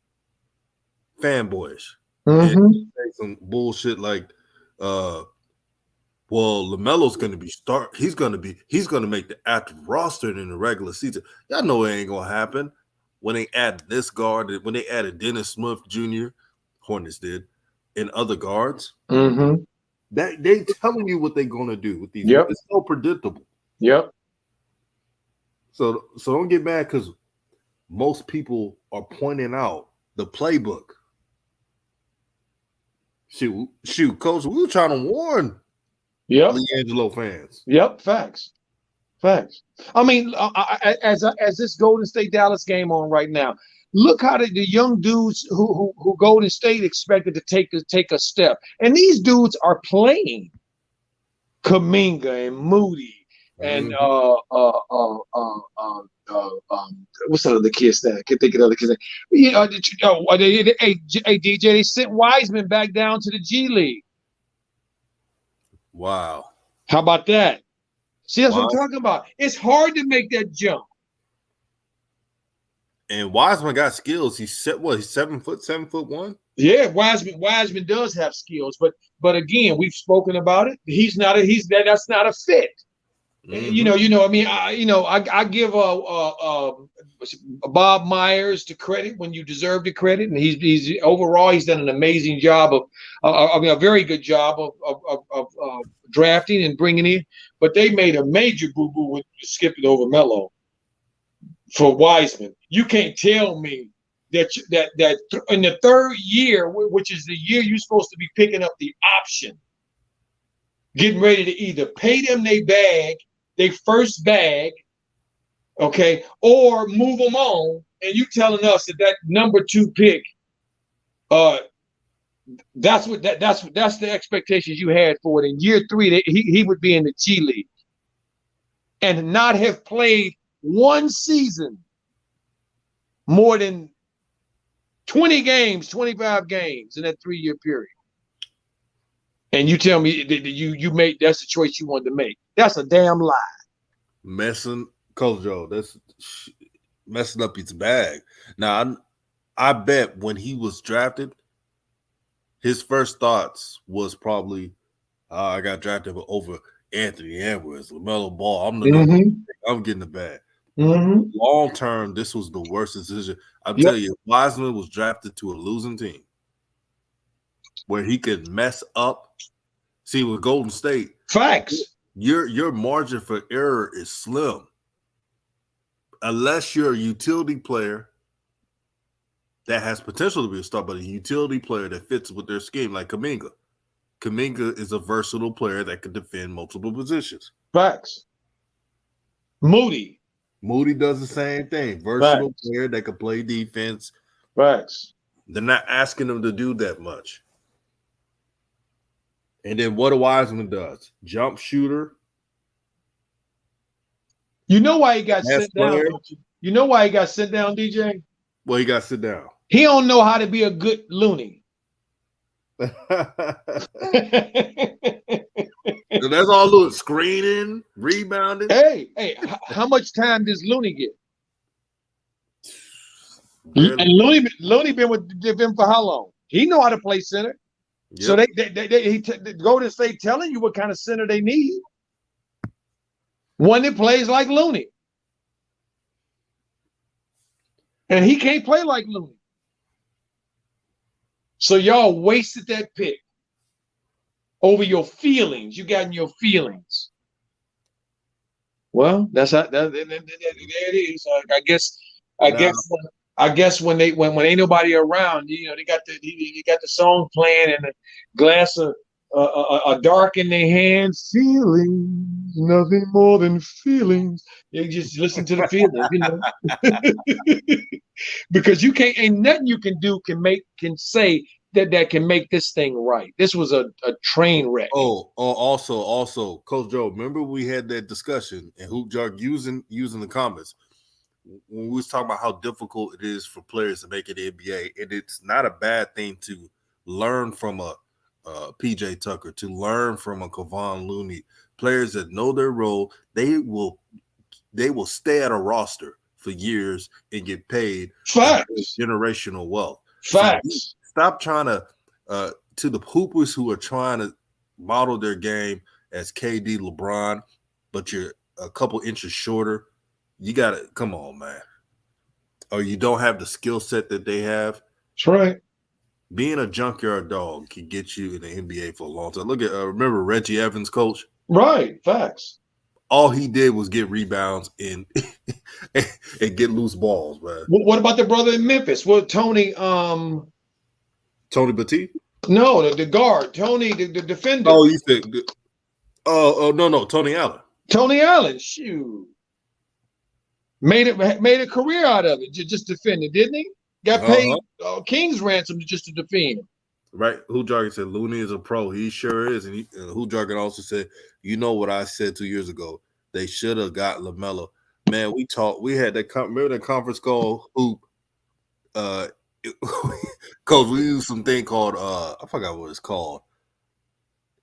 fanboyish. And say some bullshit like, well, LaMelo's going to be He's going to make the active roster in the regular season. Y'all know it ain't going to happen. When they add this guard, when they added Dennis Smith Jr., Hornets did, and other guards, that they telling you what they're going to do with these. Yep. It's so predictable. Yep. So don't get mad because most people are pointing out the playbook. Shoot, Coach, we were trying to warn LiAngelo fans. Yep, facts. I mean, as this Golden State Dallas game on right now, look how the young dudes who Golden State expected to take a step, and these dudes are playing. Kaminga and Moody and what's the other kid's name? I can't think of the other kid's name. Hey, DJ, they sent Wiseman back down to the G League. Wow. How about that? See, that's what I'm talking about. It's hard to make that jump. And Wiseman got skills. He's 7'1"? Yeah, Wiseman does have skills, but again, we've spoken about it. That's not a fit. You know. I mean, I give Bob Myers the credit when you deserve the credit, and he's overall he's done an amazing job a very good job of drafting and bringing in. But they made a major boo boo with skipping over Melo for Wiseman. You can't tell me that in the third year, which is the year you're supposed to be picking up the option, getting ready to either pay them their first bag, okay, or move them on, and you telling us that number 2 pick, that's the expectations you had for it. In year 3, he would be in the G League and not have played one season more than 20 games, 25 games in that 3-year period. And you tell me that you made that's the choice you wanted to make. That's a damn lie. Coach Joe, that's messing up his bag. Now, I bet when he was drafted, his first thoughts was probably, I got drafted over Anthony Edwards, LaMelo Ball. I'm getting the bag. Long term, this was the worst decision. I'll tell you, Wiseman was drafted to a losing team where he could mess up. See, with Golden State, facts. Your margin for error is slim. Unless you're a utility player that has potential to be a star, but a utility player that fits with their scheme, like Kaminga. Kaminga is a versatile player that can defend multiple positions. Facts. Moody does the same thing. Versatile player that can play defense. Facts. They're not asking him to do that much. And then what Wiseman does? Jump shooter. You know why he got sent down, don't you? You know why he got sent down, DJ? Well, he got sit down. He don't know how to be a good loony. That's all. Look, screening, rebounding. Hey, how much time does Looney get? Barely. And Looney been with him for how long? He know how to play center. Yep. So they Golden State telling you what kind of center they need. One that plays like Looney. And he can't play like Looney. So y'all wasted that pick over your feelings. You got in your feelings. Well, that's how there it is. I guess when ain't nobody around, they got the song playing and a glass of a dark in their hands. Feelings, nothing more than feelings. You just listen to the feelings, because you can't. Ain't nothing you can do can say that can make this thing right. This was a train wreck. Also, Coach Joe, remember we had that discussion and Hoop Jark using the comments when we was talking about how difficult it is for players to make it in the NBA, and it's not a bad thing to learn from a PJ Tucker, to learn from a Kevon Looney, players that know their role. They will stay at a roster for years and get paid generational wealth. Facts. So stop trying to the hoopers who are trying to model their game as KD, LeBron, but you're a couple inches shorter. You got to come on, man. Or you don't have the skill set that they have. That's right. Being a junkyard dog can get you in the NBA for a long time. Look at remember Reggie Evans, coach? Right. Facts. All he did was get rebounds and get loose balls, man. What about the brother in Memphis? Well, Tony Batiste? No, the guard. Tony, the defender. Oh, you said no, Tony Allen. Tony Allen, shoot. Made a career out of it, just defending, didn't he? Got paid King's ransom just to defend. Right. Hoop Jargon said Looney is a pro. He sure is. And Hoop Jargon also said, you know what I said 2 years ago? They should have got LaMelo. Man, we had that. Remember that conference call, Hoop? Coach, we used something called I forgot what it's called.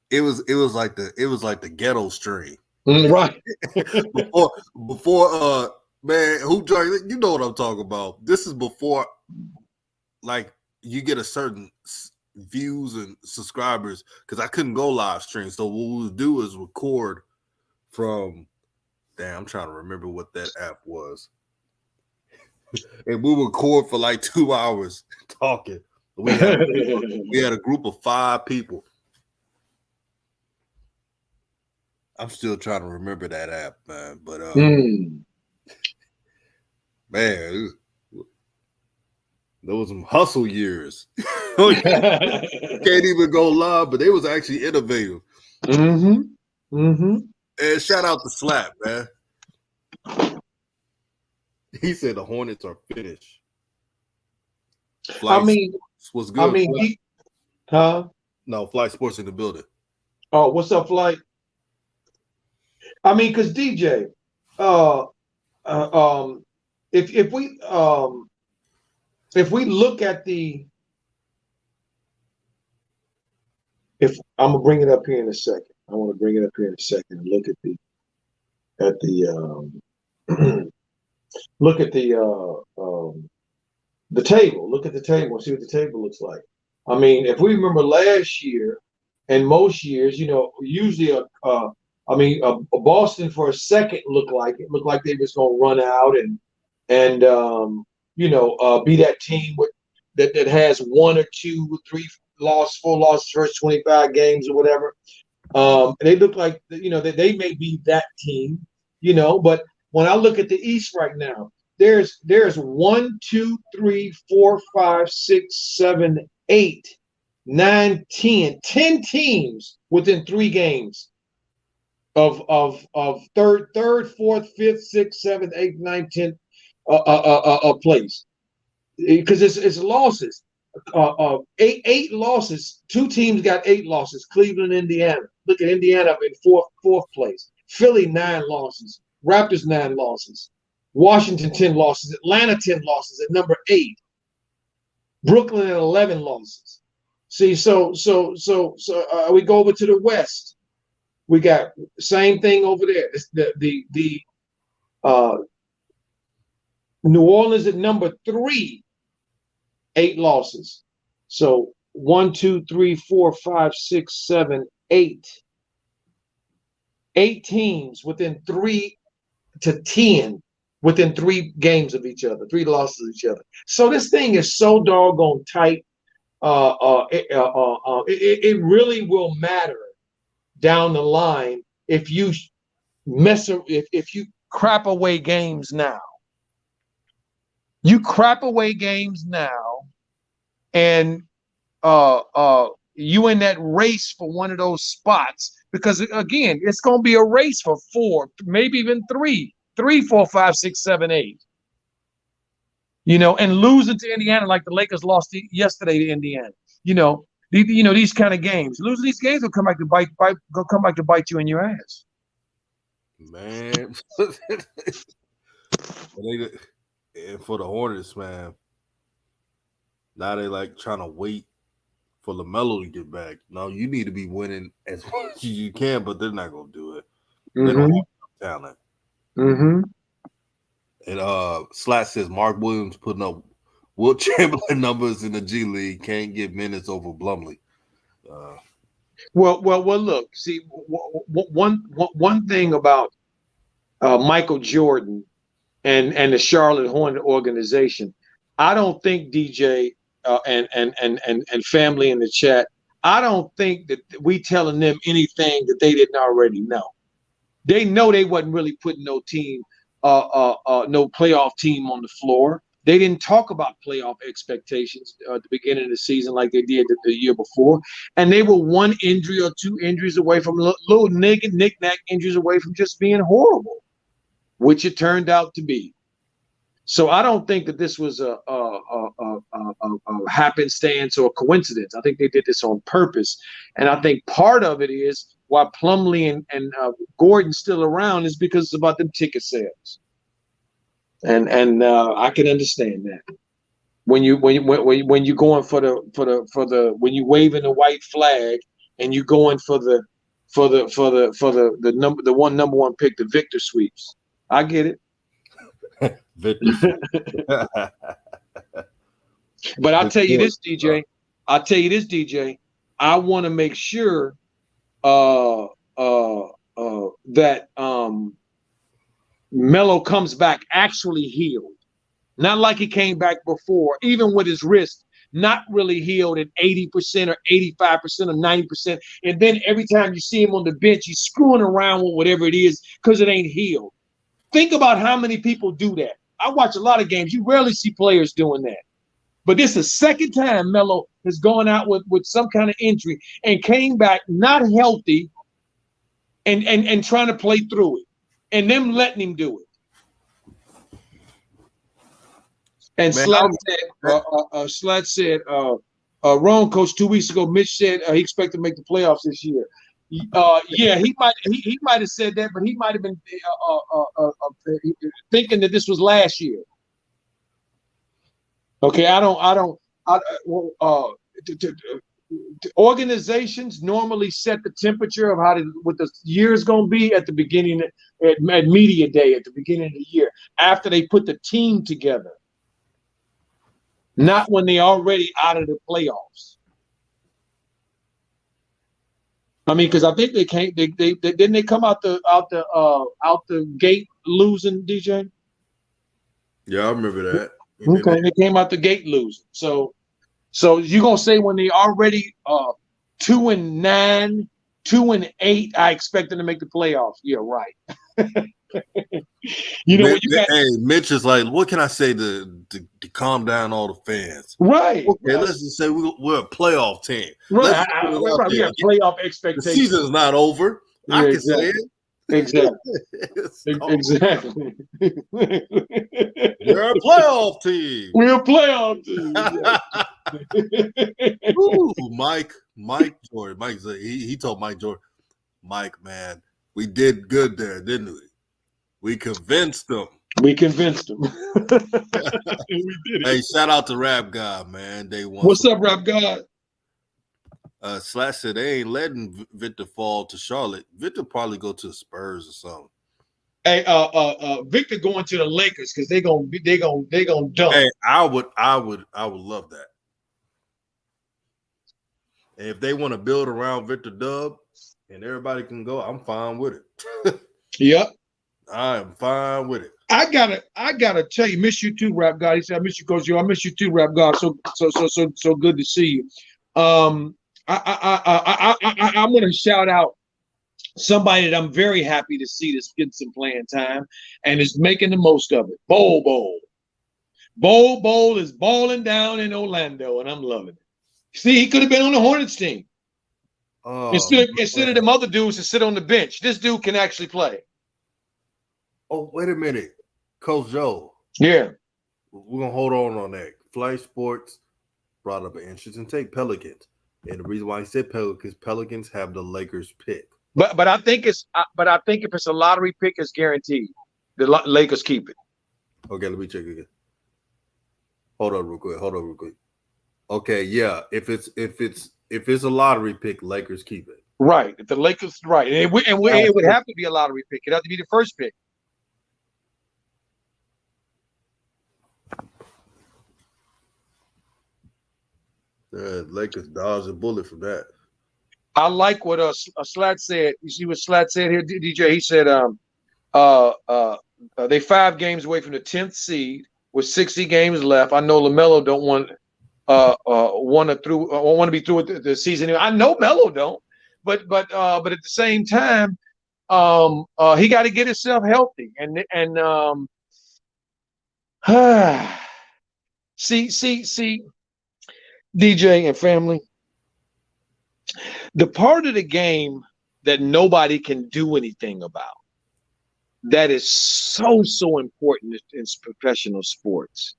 It was like the ghetto stream. Right. before man, Hoop Jargon, you know what I'm talking about. This is before like you get a certain views and subscribers, because I couldn't go live stream. So what we would do is record from I'm trying to remember what that app was. And we would record for like 2 hours talking. We had a group of 5 people. I'm still trying to remember that app, man. But man, there was some hustle years. Can't even go live, but they was actually innovative. And shout out to Slap, man. He said the Hornets are finished. Flight was good. No, Flight Sports in the building. Oh, what's up, Flight? Because DJ, if we look at I'm gonna bring it up here in a second. I want to bring it up here in a second and look at the table. Look at the table and see what the table looks like. If we remember last year and most years, usually Boston for a second looked like they was gonna run out and be that team that has 1 or 2 or 3 4 losses first 25 games or whatever. They look like that they may be that team, but when I look at the East right now, there's 1, 2, 3, 4, 5, 6, 7, 8, 9, 10 teams within 3 games of third, 4th, 5th, 6th, 7th, 8th, 9th, 10th place, because it's losses. 8 losses. 2 teams got 8 losses. Cleveland, Indiana. Look at Indiana up in fourth place. Philly 9 losses. Raptors 9 losses. Washington 10 losses. Atlanta 10 losses at number 8. Brooklyn at 11 losses. See, so we go over to the West. We got same thing over there. It's the New Orleans at number 3, 8 losses. So 1, 2, 3, 4, 5, 6, 7, 8. 8 teams within 3 to 10 within 3 games of each other, 3 losses of each other. So this thing is so doggone tight. It really will matter down the line if you if you crap away games now. You crap away games now, and you in that race for one of those spots, because again, it's going to be a race for 4, maybe even 3, 4, 5, 6, 7, 8. And losing to Indiana like the Lakers lost yesterday to Indiana. These kind of games. Losing these games will come back to bite you in your ass. Man. And for the Hornets, man, now they like trying to wait for LaMelo to get back. No, you need to be winning as much as you can, but they're not gonna do it. They don't have enough talent. Mm-hmm. And Slat says Mark Williams putting up Wilt Chamberlain numbers in the G League, can't get minutes over Blumley. Well. Look, see, one thing about Michael Jordan and the Charlotte Hornet organization, I don't think DJ and family in the chat, I don't think that we telling them anything that they didn't already know. They know they wasn't really putting no playoff team on the floor. They didn't talk about playoff expectations at the beginning of the season like they did the year before. And they were 1 injury or 2 injuries away from little knick-knack injuries away from just being horrible, which it turned out to be. So I don't think that this was a happenstance or a coincidence. I think they did this on purpose. And I think part of it is why Plumlee and Gordon's still around is because it's about them ticket sales. And I can understand that. When you going for the when you waving the white flag and you going for the number 1 pick, the Victor sweeps. I get it. Victor. But I'll tell you this, DJ. I want to make sure that Melo comes back actually healed. Not like he came back before, even with his wrist not really healed at 80% or 85% or 90%. And then every time you see him on the bench, he's screwing around with whatever it is because it ain't healed. Think about how many people do that. I watch a lot of games. You rarely see players doing that. But this is the second time Melo has gone out with some kind of injury and came back not healthy and trying to play through it. And them letting him do it. And Slat said, wrong, Coach, 2 weeks ago, Mitch said he expected to make the playoffs this year. Yeah, he might have said that, but he might have been thinking that this was last year. Okay, organizations normally set the temperature of what the year is going to be at the beginning at media day at the beginning of the year after they put the team together, not when they're already out of the playoffs. I mean, because I think they came. They didn't they come out the gate losing, DJ. Yeah, I remember that. Okay, they came out the gate losing. So you're gonna say when they already 2-9, 2-8, I expect them to make the playoffs. Yeah, right. Mitch is like, what can I say to calm down all the fans? Right. Okay, let's just say we're a playoff team. Right. We got playoff expectations. The season's not over. Yeah, I can say it. Exactly. Exactly. We're a playoff team. We're a playoff team. Ooh, Mike Jordan. Mike, he told Mike Jordan, Mike, man, we did good there, didn't we? We convinced them. We convinced them. We did Hey, it. shout out to Rap God, man. They won. What's up, Rap God? Slash said they ain't letting Victor fall to Charlotte. Victor probably go to the Spurs or something. Hey, Victor going to the Lakers because they gonna dunk. Hey, I would love that. And if they want to build around Victor Dub and everybody can go, I'm fine with it. Yep. I am fine with it. I gotta tell you, miss you too, Rap God. He said, I miss you, Coach Yo. I miss you too, Rap God. So good to see you. I'm gonna shout out somebody that I'm very happy to see that's getting some playing time and is making the most of it. Bol is balling down in Orlando, and I'm loving it. See, he could have been on the Hornets team. Instead of them other dudes to sit on the bench. This dude can actually play. Oh, wait a minute. Coach Joe. Yeah. We're going to hold on that. Flight Sports brought up an interesting take, Pelicans. And the reason why he said Pelicans have the Lakers pick. But I think if it's a lottery pick, it's guaranteed. The Lakers keep it. Okay, let me check again. Hold on real quick. Okay, yeah. If it's a lottery pick, Lakers keep it. Right. If the Lakers, right. And it would have to be a lottery pick. It'd have to be the first pick. Lakers dodged a bullet from that. I like what Slat said. You see what Slat said here, DJ? He said they 5 games away from the 10th seed with 60 games left. I know LaMelo don't want to be through with the season. I know Melo don't, but at the same time, he got to get himself healthy and see, DJ and family. The part of the game that nobody can do anything about, that is so important in professional sports,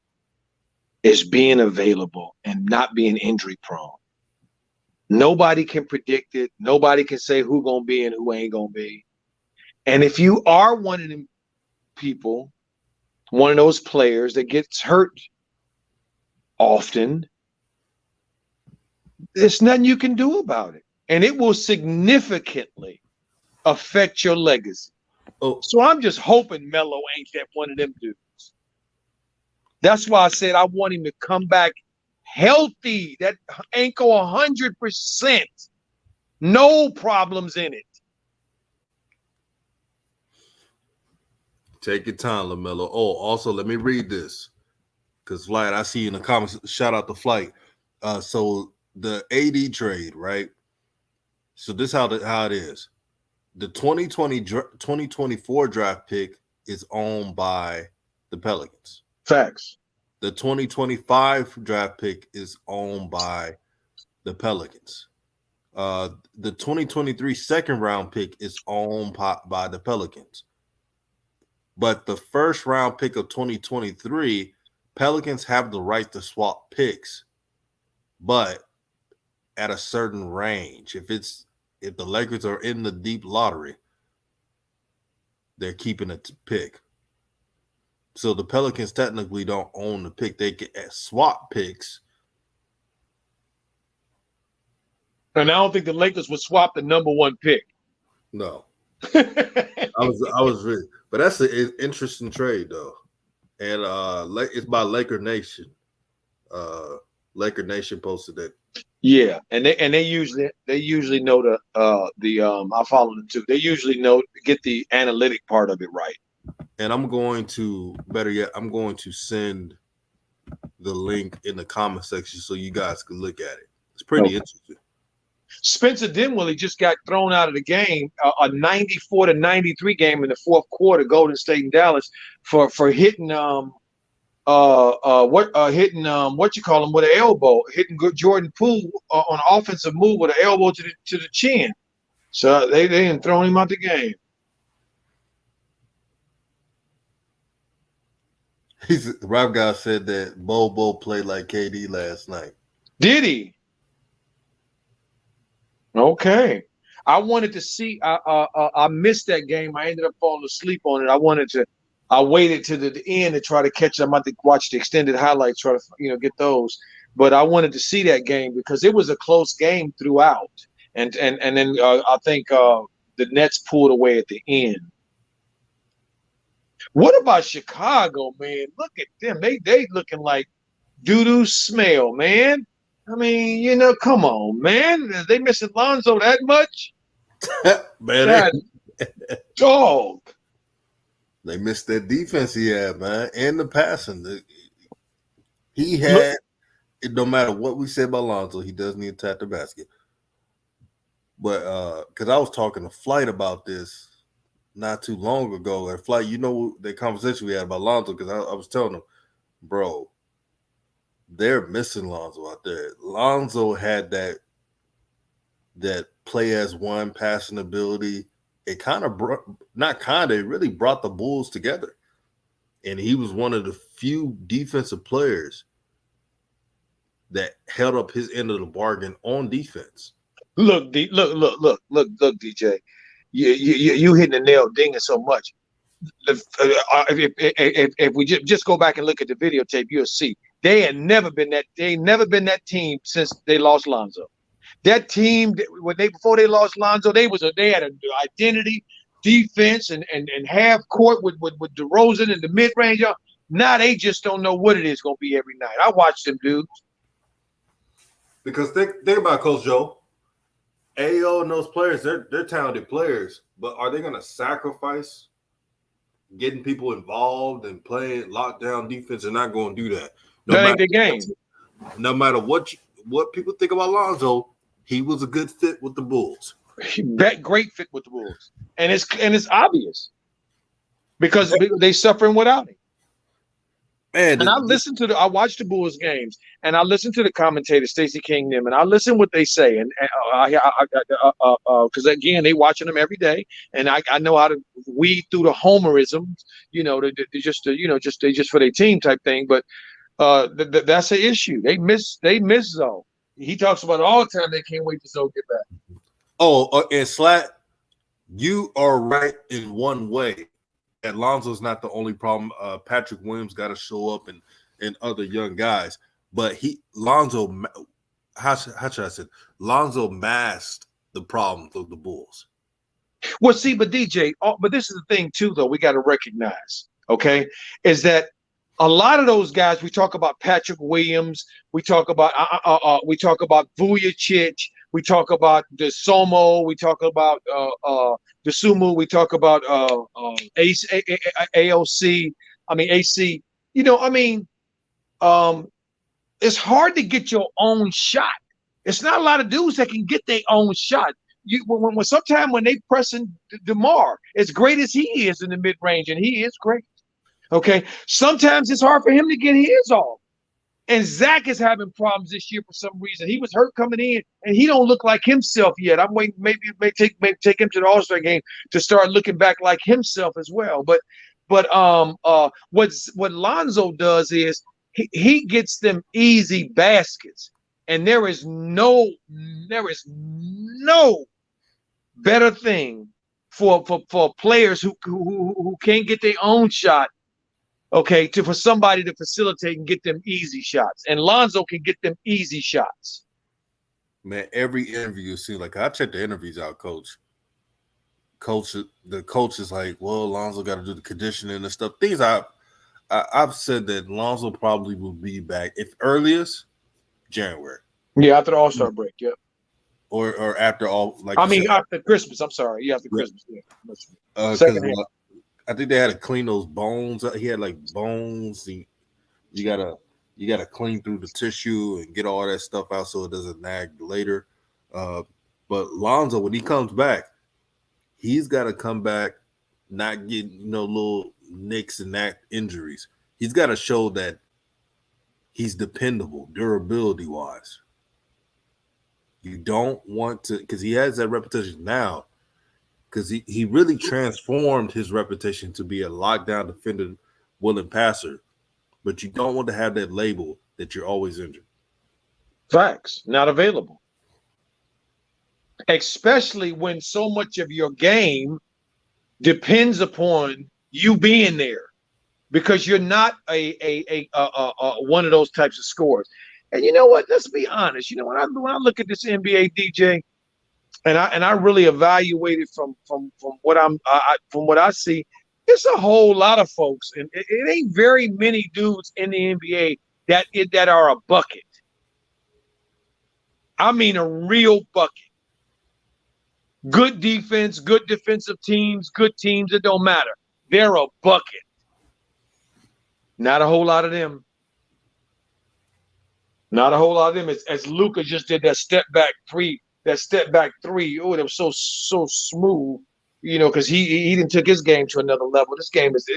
is being available and not being injury prone. Nobody can predict it. Nobody can say who's going to be and who ain't going to be. And if you are one of them people, one of those players that gets hurt often, there's nothing you can do about it. And it will significantly affect your legacy. Oh. So I'm just hoping Melo ain't that one of them dudes. That's why I said I want him to come back healthy, that ankle 100%, no problems in it. Take your time, LaMelo. Oh, also, let me read this. Because, Flight, I see in the comments, shout out to Flight. So the AD trade, right? So this how it is. The 2024 draft pick is owned by the Pelicans. Facts. The 2025 draft pick is owned by the Pelicans. The 2023 second round pick is owned by the Pelicans. But the first round pick of 2023, Pelicans have the right to swap picks, but at a certain range. If the Lakers are in the deep lottery, they're keeping a pick. So the Pelicans technically don't own the pick. They can swap picks. And I don't think the Lakers would swap the number 1 pick. No. I was really, but that's an interesting trade though. And it's by Laker Nation. Laker Nation posted that. Yeah, and they usually know the I follow them too. They usually get the analytic part of it right. And I'm going to send the link in the comment section so you guys can look at it. It's pretty interesting. Spencer Dinwiddie just got thrown out of the game, a 94-93 game in the fourth quarter, Golden State and Dallas, for hitting what you call him with an elbow, hitting Jordan Poole on an offensive move with an elbow to the chin. So they didn't throw him out the game. The rap guy said that Bobo played like KD last night. Did he? Okay. I wanted to see. I missed that game. I ended up falling asleep on it. I wanted to I waited to the end to try to catch them. I think watch the extended highlights, try to get those. But I wanted to see that game because it was a close game throughout, and then I think the Nets pulled away at the end. What about Chicago, man? Look at them. They looking like doo-doo smell, man. I mean, come on, man. They missing Lonzo that much? Man, That dog. they missed that defense he had, man, and the passing. He had, no matter what we say about Lonzo, he does need to tap the basket. But because I was talking to Flight about this not too long ago, and Flight, the conversation we had about Lonzo, because I was telling him, bro, they're missing Lonzo out there. Lonzo had that play as one passing ability. It it really brought the Bulls together. And he was one of the few defensive players that held up his end of the bargain on defense. Look, DJ. You hitting the nail dinging so much. If we just go back and look at the videotape, you'll see they ain't never been that team since they lost Lonzo. That team, before they lost Lonzo, they had an identity, defense, and half court with DeRozan in the mid range. Now they just don't know what it is going to be every night. I watch them dudes. Because think about Coach Joe. AO and those players, they're talented players, but are they going to sacrifice getting people involved and playing lockdown defense? They're not going to do that. That ain't the game. No matter what people think about Lonzo, he was a good fit with the Bulls. Great fit with the Bulls, and it's obvious because they suffering without him. Man, and I watch the Bulls games, and I listen to the commentator Stacey King them, and I listen what they say, and because again they watching them every day, and I know how to weed through the homerisms, just for their team type thing, but that's an issue. They miss Zoe. He talks about it all the time. They can't wait for Zoe to get back. Oh, and Slat, you are right in one way. Lonzo's not the only problem. Patrick Williams got to show up and other young guys. But Lonzo, how should I say it? Lonzo masked the problems of the Bulls. Well, see, but DJ, but this is the thing too, though, we got to recognize, okay, is that a lot of those guys, we talk about Patrick Williams, we talk about Vujacic, we talk about DeSomo, we talk about DeSumo, we talk about AOC. I mean AC. It's hard to get your own shot. It's not a lot of dudes that can get their own shot. When sometimes when they pressing DeMar, as great as he is in the mid range, and he is great. Okay, sometimes it's hard for him to get his off. And Zach is having problems this year for some reason. He was hurt coming in, and he don't look like himself yet. I'm waiting, maybe take him to the All-Star game to start looking back like himself as well. But what Lonzo does is he gets them easy baskets, and there is no better thing for players who can't get their own shot. Okay, for somebody to facilitate and get them easy shots. And Lonzo can get them easy shots. Man, every interview seems like I check the interviews out, Coach. The coach is like, well, Lonzo got to do the conditioning and stuff. Things I've said that Lonzo probably will be back if earliest January. Yeah, after the All-Star break, yeah. Or after all, like after Christmas. I'm sorry, yeah, after Christmas. Yeah. Second half. I think they had to clean those bones. He had like bones. You gotta clean through the tissue and get all that stuff out so it doesn't nag later. But Lonzo, when he comes back, he's got to come back not getting little nicks and that injuries. He's got to show that he's dependable, durability wise. You don't want to, because he has that reputation now. Because he really transformed his reputation to be a lockdown defender, willing passer. But you don't want to have that label that you're always injured. Facts, not available. Especially when so much of your game depends upon you being there. because you're not one of those types of scorers. And you know what? Let's be honest. You know, when I look at this NBA, DJ, and I really evaluate it from what from what I see, it's a whole lot of folks, and it ain't very many dudes in the NBA that are a bucket. I mean, a real bucket. Good defense, good defensive teams, good teams. It don't matter. They're a bucket. Not a whole lot of them. Not a whole lot of them. As Luka just did that step back three. Oh, it was so smooth. You know, because he didn't took his game to another level. This game is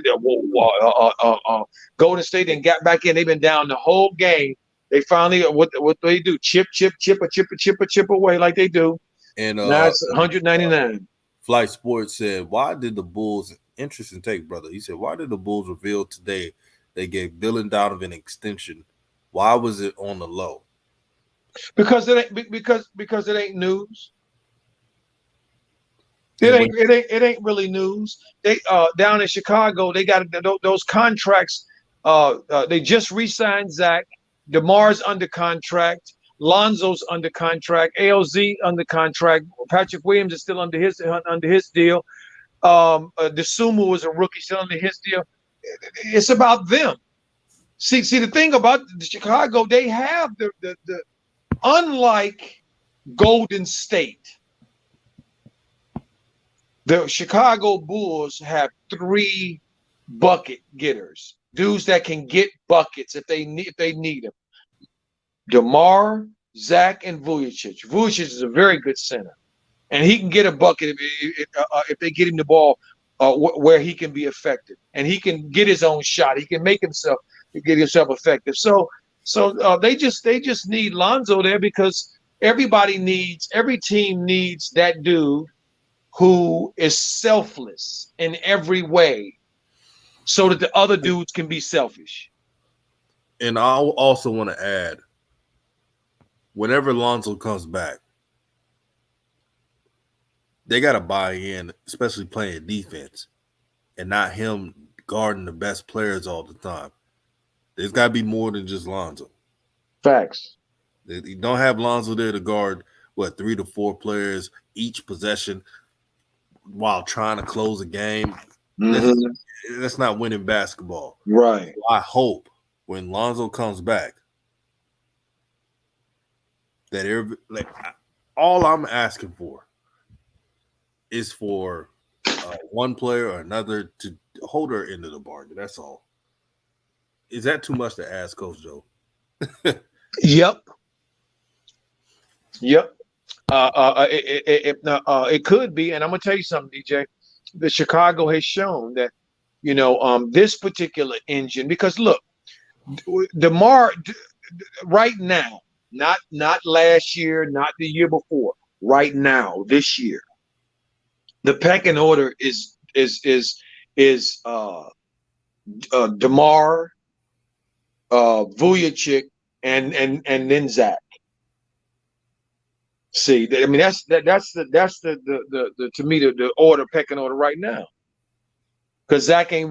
Golden State and got back in. They've been down the whole game. They finally what they do? Chip away like they do. And now it's 199. Flight Sports said, "Why did the Bulls?" Interesting take, brother. He said, "Why did the Bulls reveal today they gave Bill and Donovan an extension? Why was it on the low?" Because it ain't news. It ain't really news. They down in Chicago, they got those contracts. They just re-signed Zach. DeMar's under contract. Lonzo's under contract. ALZ under contract. Patrick Williams is still under his deal. DeSumo was a rookie, still under his deal. It's about them. See the thing about the Chicago, they have the unlike Golden State. The Chicago Bulls have 3 bucket getters, dudes that can get buckets if they need them. DeMar, Zach, and Vujicic. Vujicic is a very good center, and he can get a bucket if they get him the ball where he can be effective, and he can get his own shot. He can get himself effective. So they just need Lonzo there because every team needs that dude who is selfless in every way so that the other dudes can be selfish. And I also want to add, whenever Lonzo comes back, they got to buy in, especially playing defense and not him guarding the best players all the time. There's got to be more than just Lonzo. Facts. You don't have Lonzo there to guard, 3 to 4 players each possession while trying to close a game. Mm-hmm. That's not winning basketball. Right. So I hope when Lonzo comes back that all I'm asking for is for one player or another to hold her into the bargain. That's all. Is that too much to ask, Coach Joe? Yep. It could be, and I'm gonna tell you something, DJ. The Chicago has shown that, this particular engine. Because look, DeMar right now, not last year, not the year before. Right now, this year, the pecking order is DeMar, Vujicic, and then Zach. See, I mean that's the to me the pecking order right now, because Zach ain't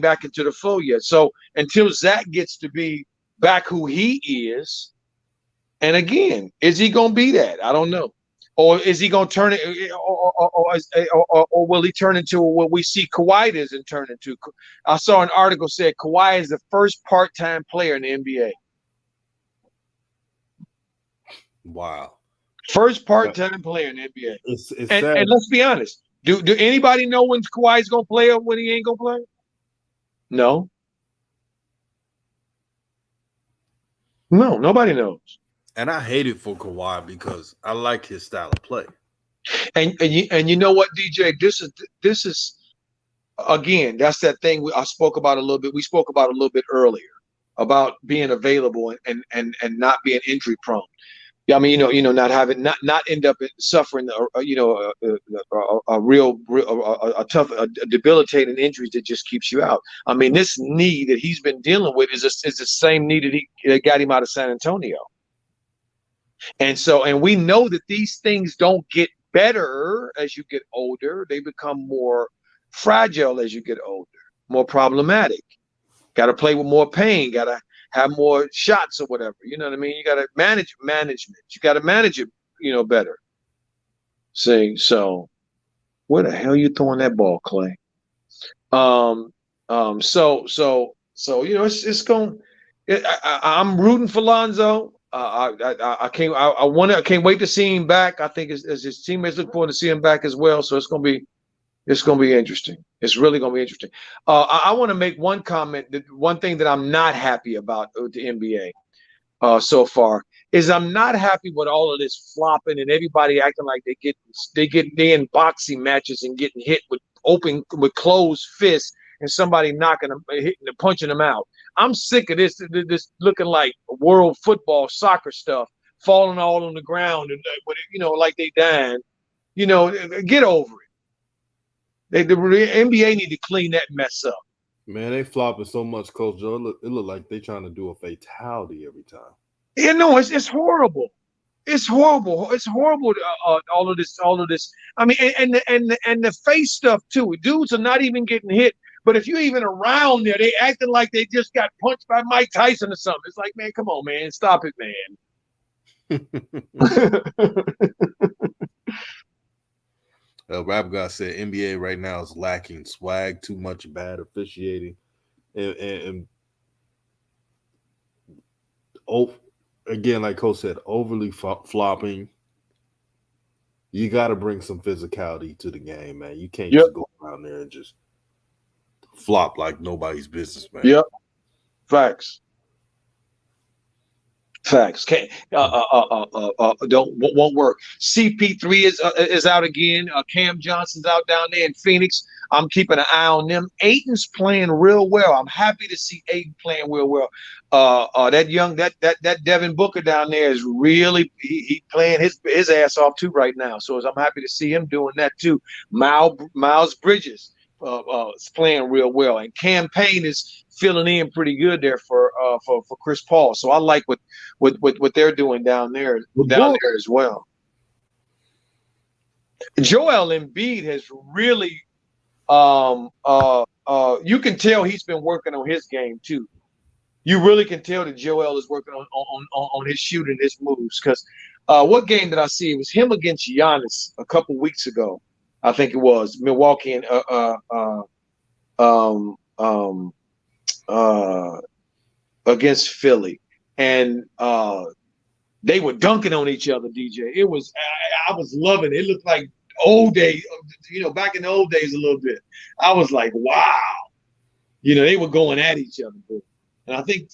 back into the fold yet. So until Zach gets to be back who he is, and again, is he gonna be that? I don't know, or is he gonna turn it, or will he turn into what we see Kawhi doesn't turn into? I saw an article said Kawhi is the first part-time player in the NBA. Wow. First part-time player in the NBA. It's and let's be honest. Do anybody know when Kawhi's gonna play or when he ain't gonna play? No. No, nobody knows. And I hate it for Kawhi because I like his style of play. And you know what, DJ? This is again, that's that thing I spoke about a little bit. We spoke about a little bit earlier about being available and not being injury prone. Yeah, I mean, not end up suffering, a real tough, debilitating injury that just keeps you out. I mean, this knee that he's been dealing with is the same knee that got him out of San Antonio. And we know that these things don't get better as you get older; they become more fragile as you get older. more problematic. Got to play with more pain. Got to have more shots or whatever. You know what I mean? You got to manage management. You got to manage it, better. See, so where the hell you throwing that ball, Clay? It's going. I'm rooting for Lonzo. I can't wait to see him back. I think as his teammates look forward to see him back as well. So it's gonna be interesting. It's really gonna be interesting. I want to make one comment. That one thing that I'm not happy about with the NBA so far is I'm not happy with all of this flopping and everybody acting like they in boxing matches and getting hit with closed fists and somebody knocking them, hitting and punching them out. I'm sick of this looking like world football soccer stuff, falling all on the ground and like they dying. Get over it. The NBA need to clean that mess up. Man, they flopping so much, Coach Joe. It look like they trying to do a fatality every time. Yeah, no, it's horrible. It's horrible. It's horrible. All of this. I mean, and the face stuff too. Dudes are not even getting hit. But if you're even around there, they acting like they just got punched by Mike Tyson or something. It's like, man, come on, man, stop it, man. Rap God said NBA right now is lacking swag, too much bad officiating, and again, like Coach said, overly flopping. You got to bring some physicality to the game, man. You can't just go around there and just flop like nobody's business, man. Yep. Facts. Can't won't work. CP3 is out again. Cam Johnson's out down there in Phoenix. I'm keeping an eye on them. Aiton's playing real well. I'm happy to see Ayton playing real well. That Devin Booker down there is really he playing his ass off too right now. So I'm happy to see him doing that too. Miles Bridges is playing real well, and Cam Payne is filling in pretty good there for Chris Paul. So I like what they're doing down there as well. Joel Embiid has really you can tell he's been working on his game too. You really can tell that Joel is working on his shooting, his moves. Because what game did I see? It was him against Giannis a couple weeks ago. I think it was Milwaukee and against Philly, and they were dunking on each other. DJ, it was I was loving it. It looked like old days, back in the old days a little bit. I was like, wow, they were going at each other. And I think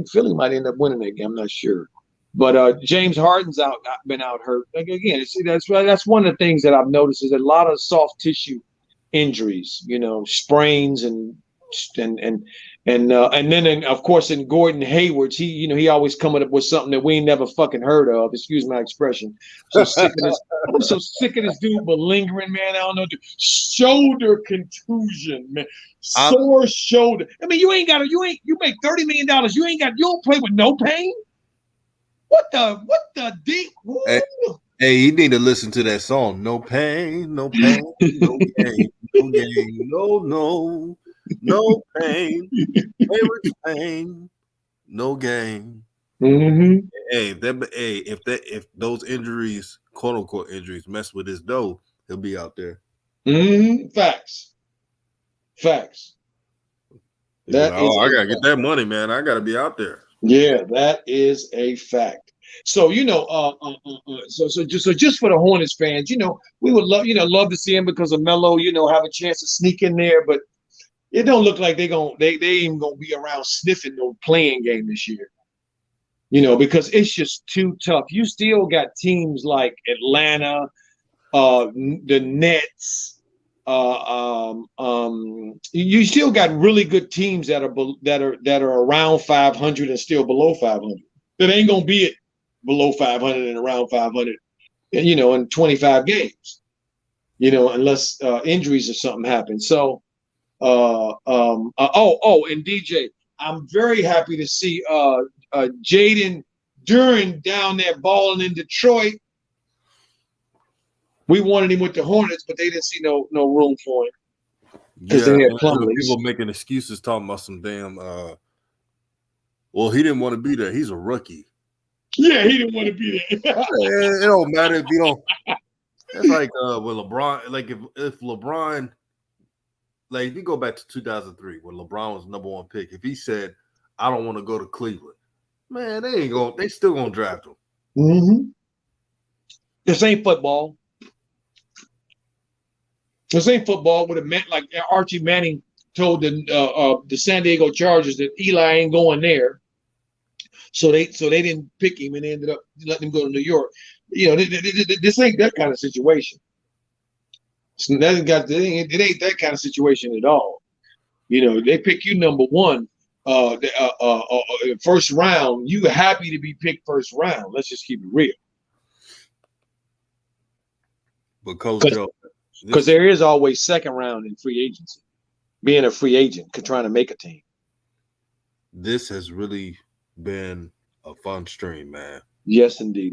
Philly might end up winning that game. I'm not sure. But James Harden's been out hurt. Like, again, that's one of the things that I've noticed is a lot of soft tissue injuries, sprains and then of course in Gordon Hayward's, he always coming up with something that we ain't never fucking heard of. Excuse my expression. I'm so sick of this dude malingering, man. I don't know. Shoulder contusion, man. Sore shoulder. I mean, you make $30 million. You don't play with no pain. What the deep? Hey, you need to listen to that song. No pain, no pain, no gain, no gain, no pain, pain, no gain. Mm-hmm. If those injuries, quote unquote injuries, mess with his dough, he'll be out there. Mm-hmm. Facts. I gotta get that money, man. I gotta be out there. Yeah, that is a fact. So so just for the Hornets fans, we would love to see him because of Melo, have a chance to sneak in there, but it don't look like they ain't gonna be around sniffing no playing game this year. Because it's just too tough. You still got teams like Atlanta, the Nets. You still got really good teams that are around 500 and still below 500. That ain't gonna be it below 500 and around 500, in 25 games, unless injuries or something happen. So, and DJ, I'm very happy to see Jaden Duren down there balling in Detroit. We wanted him with the Hornets, but they didn't see no room for him. because Yeah, they had and Plumlee's. people making excuses talking about some damn. Well, he didn't want to be there. He's a rookie. Yeah, he didn't want to be there. It don't matter if you don't. It's like with LeBron. Like if LeBron, like if you go back to 2003 when LeBron was #1 pick, if he said, "I don't want to go to Cleveland," man, they ain't going. They still gonna draft him. Mm-hmm. This ain't football. This ain't football. Would have meant like Archie Manning told the San Diego Chargers that Eli ain't going there, so they didn't pick him and they ended up letting him go to New York. You know, this ain't that kind of situation. It ain't that kind of situation at all. You know, they pick you #1, first round. You happy to be picked first round? Let's just keep it real. But Coach Joe, because there is always second round in free agency. Being a free agent, trying to make a team. This has really been a fun stream, man. Yes, indeed.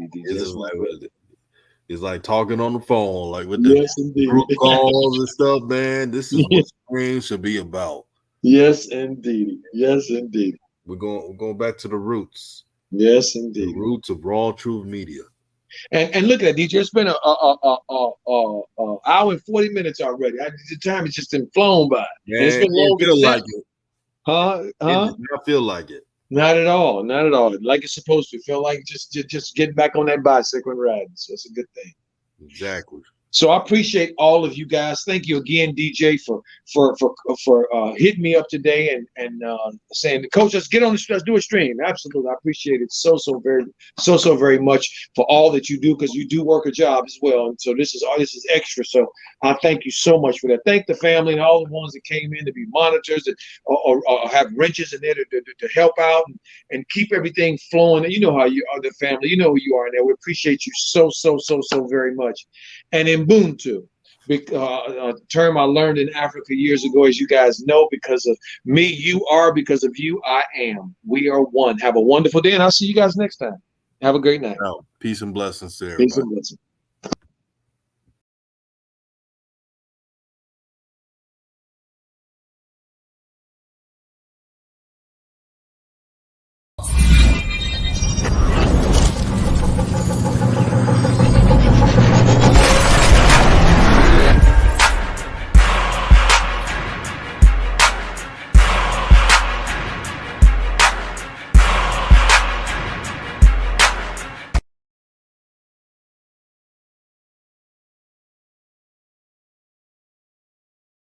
It's like talking on the phone, like with the group calls and stuff, man. This is what stream should be about. Yes, indeed. Yes, indeed. We're going back to the roots. Yes, indeed. The roots of Raw Truth Media. And look at that, DJ. It's been an hour and 40 minutes already. The time has just been flown by. Yeah, it's been long. Feel like it. Huh? It does not feel like it. Not at all. Not at all. Like it's supposed to feel like just getting back on that bicycle and riding. So it's a good thing. Exactly. So I appreciate all of you guys. Thank you again, DJ, for hitting me up today and saying, Coach, let's get on the let's do a stream. Absolutely, I appreciate it so very much for all that you do, because you do work a job as well. And so this is extra. So I thank you so much for that. Thank the family and all the ones that came in to be monitors and or have wrenches in there to help out and keep everything flowing. And you know how you are, the family. You know who you are in there. We appreciate you so very much. And Ubuntu, a term I learned in Africa years ago, as you guys know, because of me, you are, because of you, I am. We are one. Have a wonderful day, and I'll see you guys next time. Have a great night. Peace and blessings to everybody. Peace and blessings.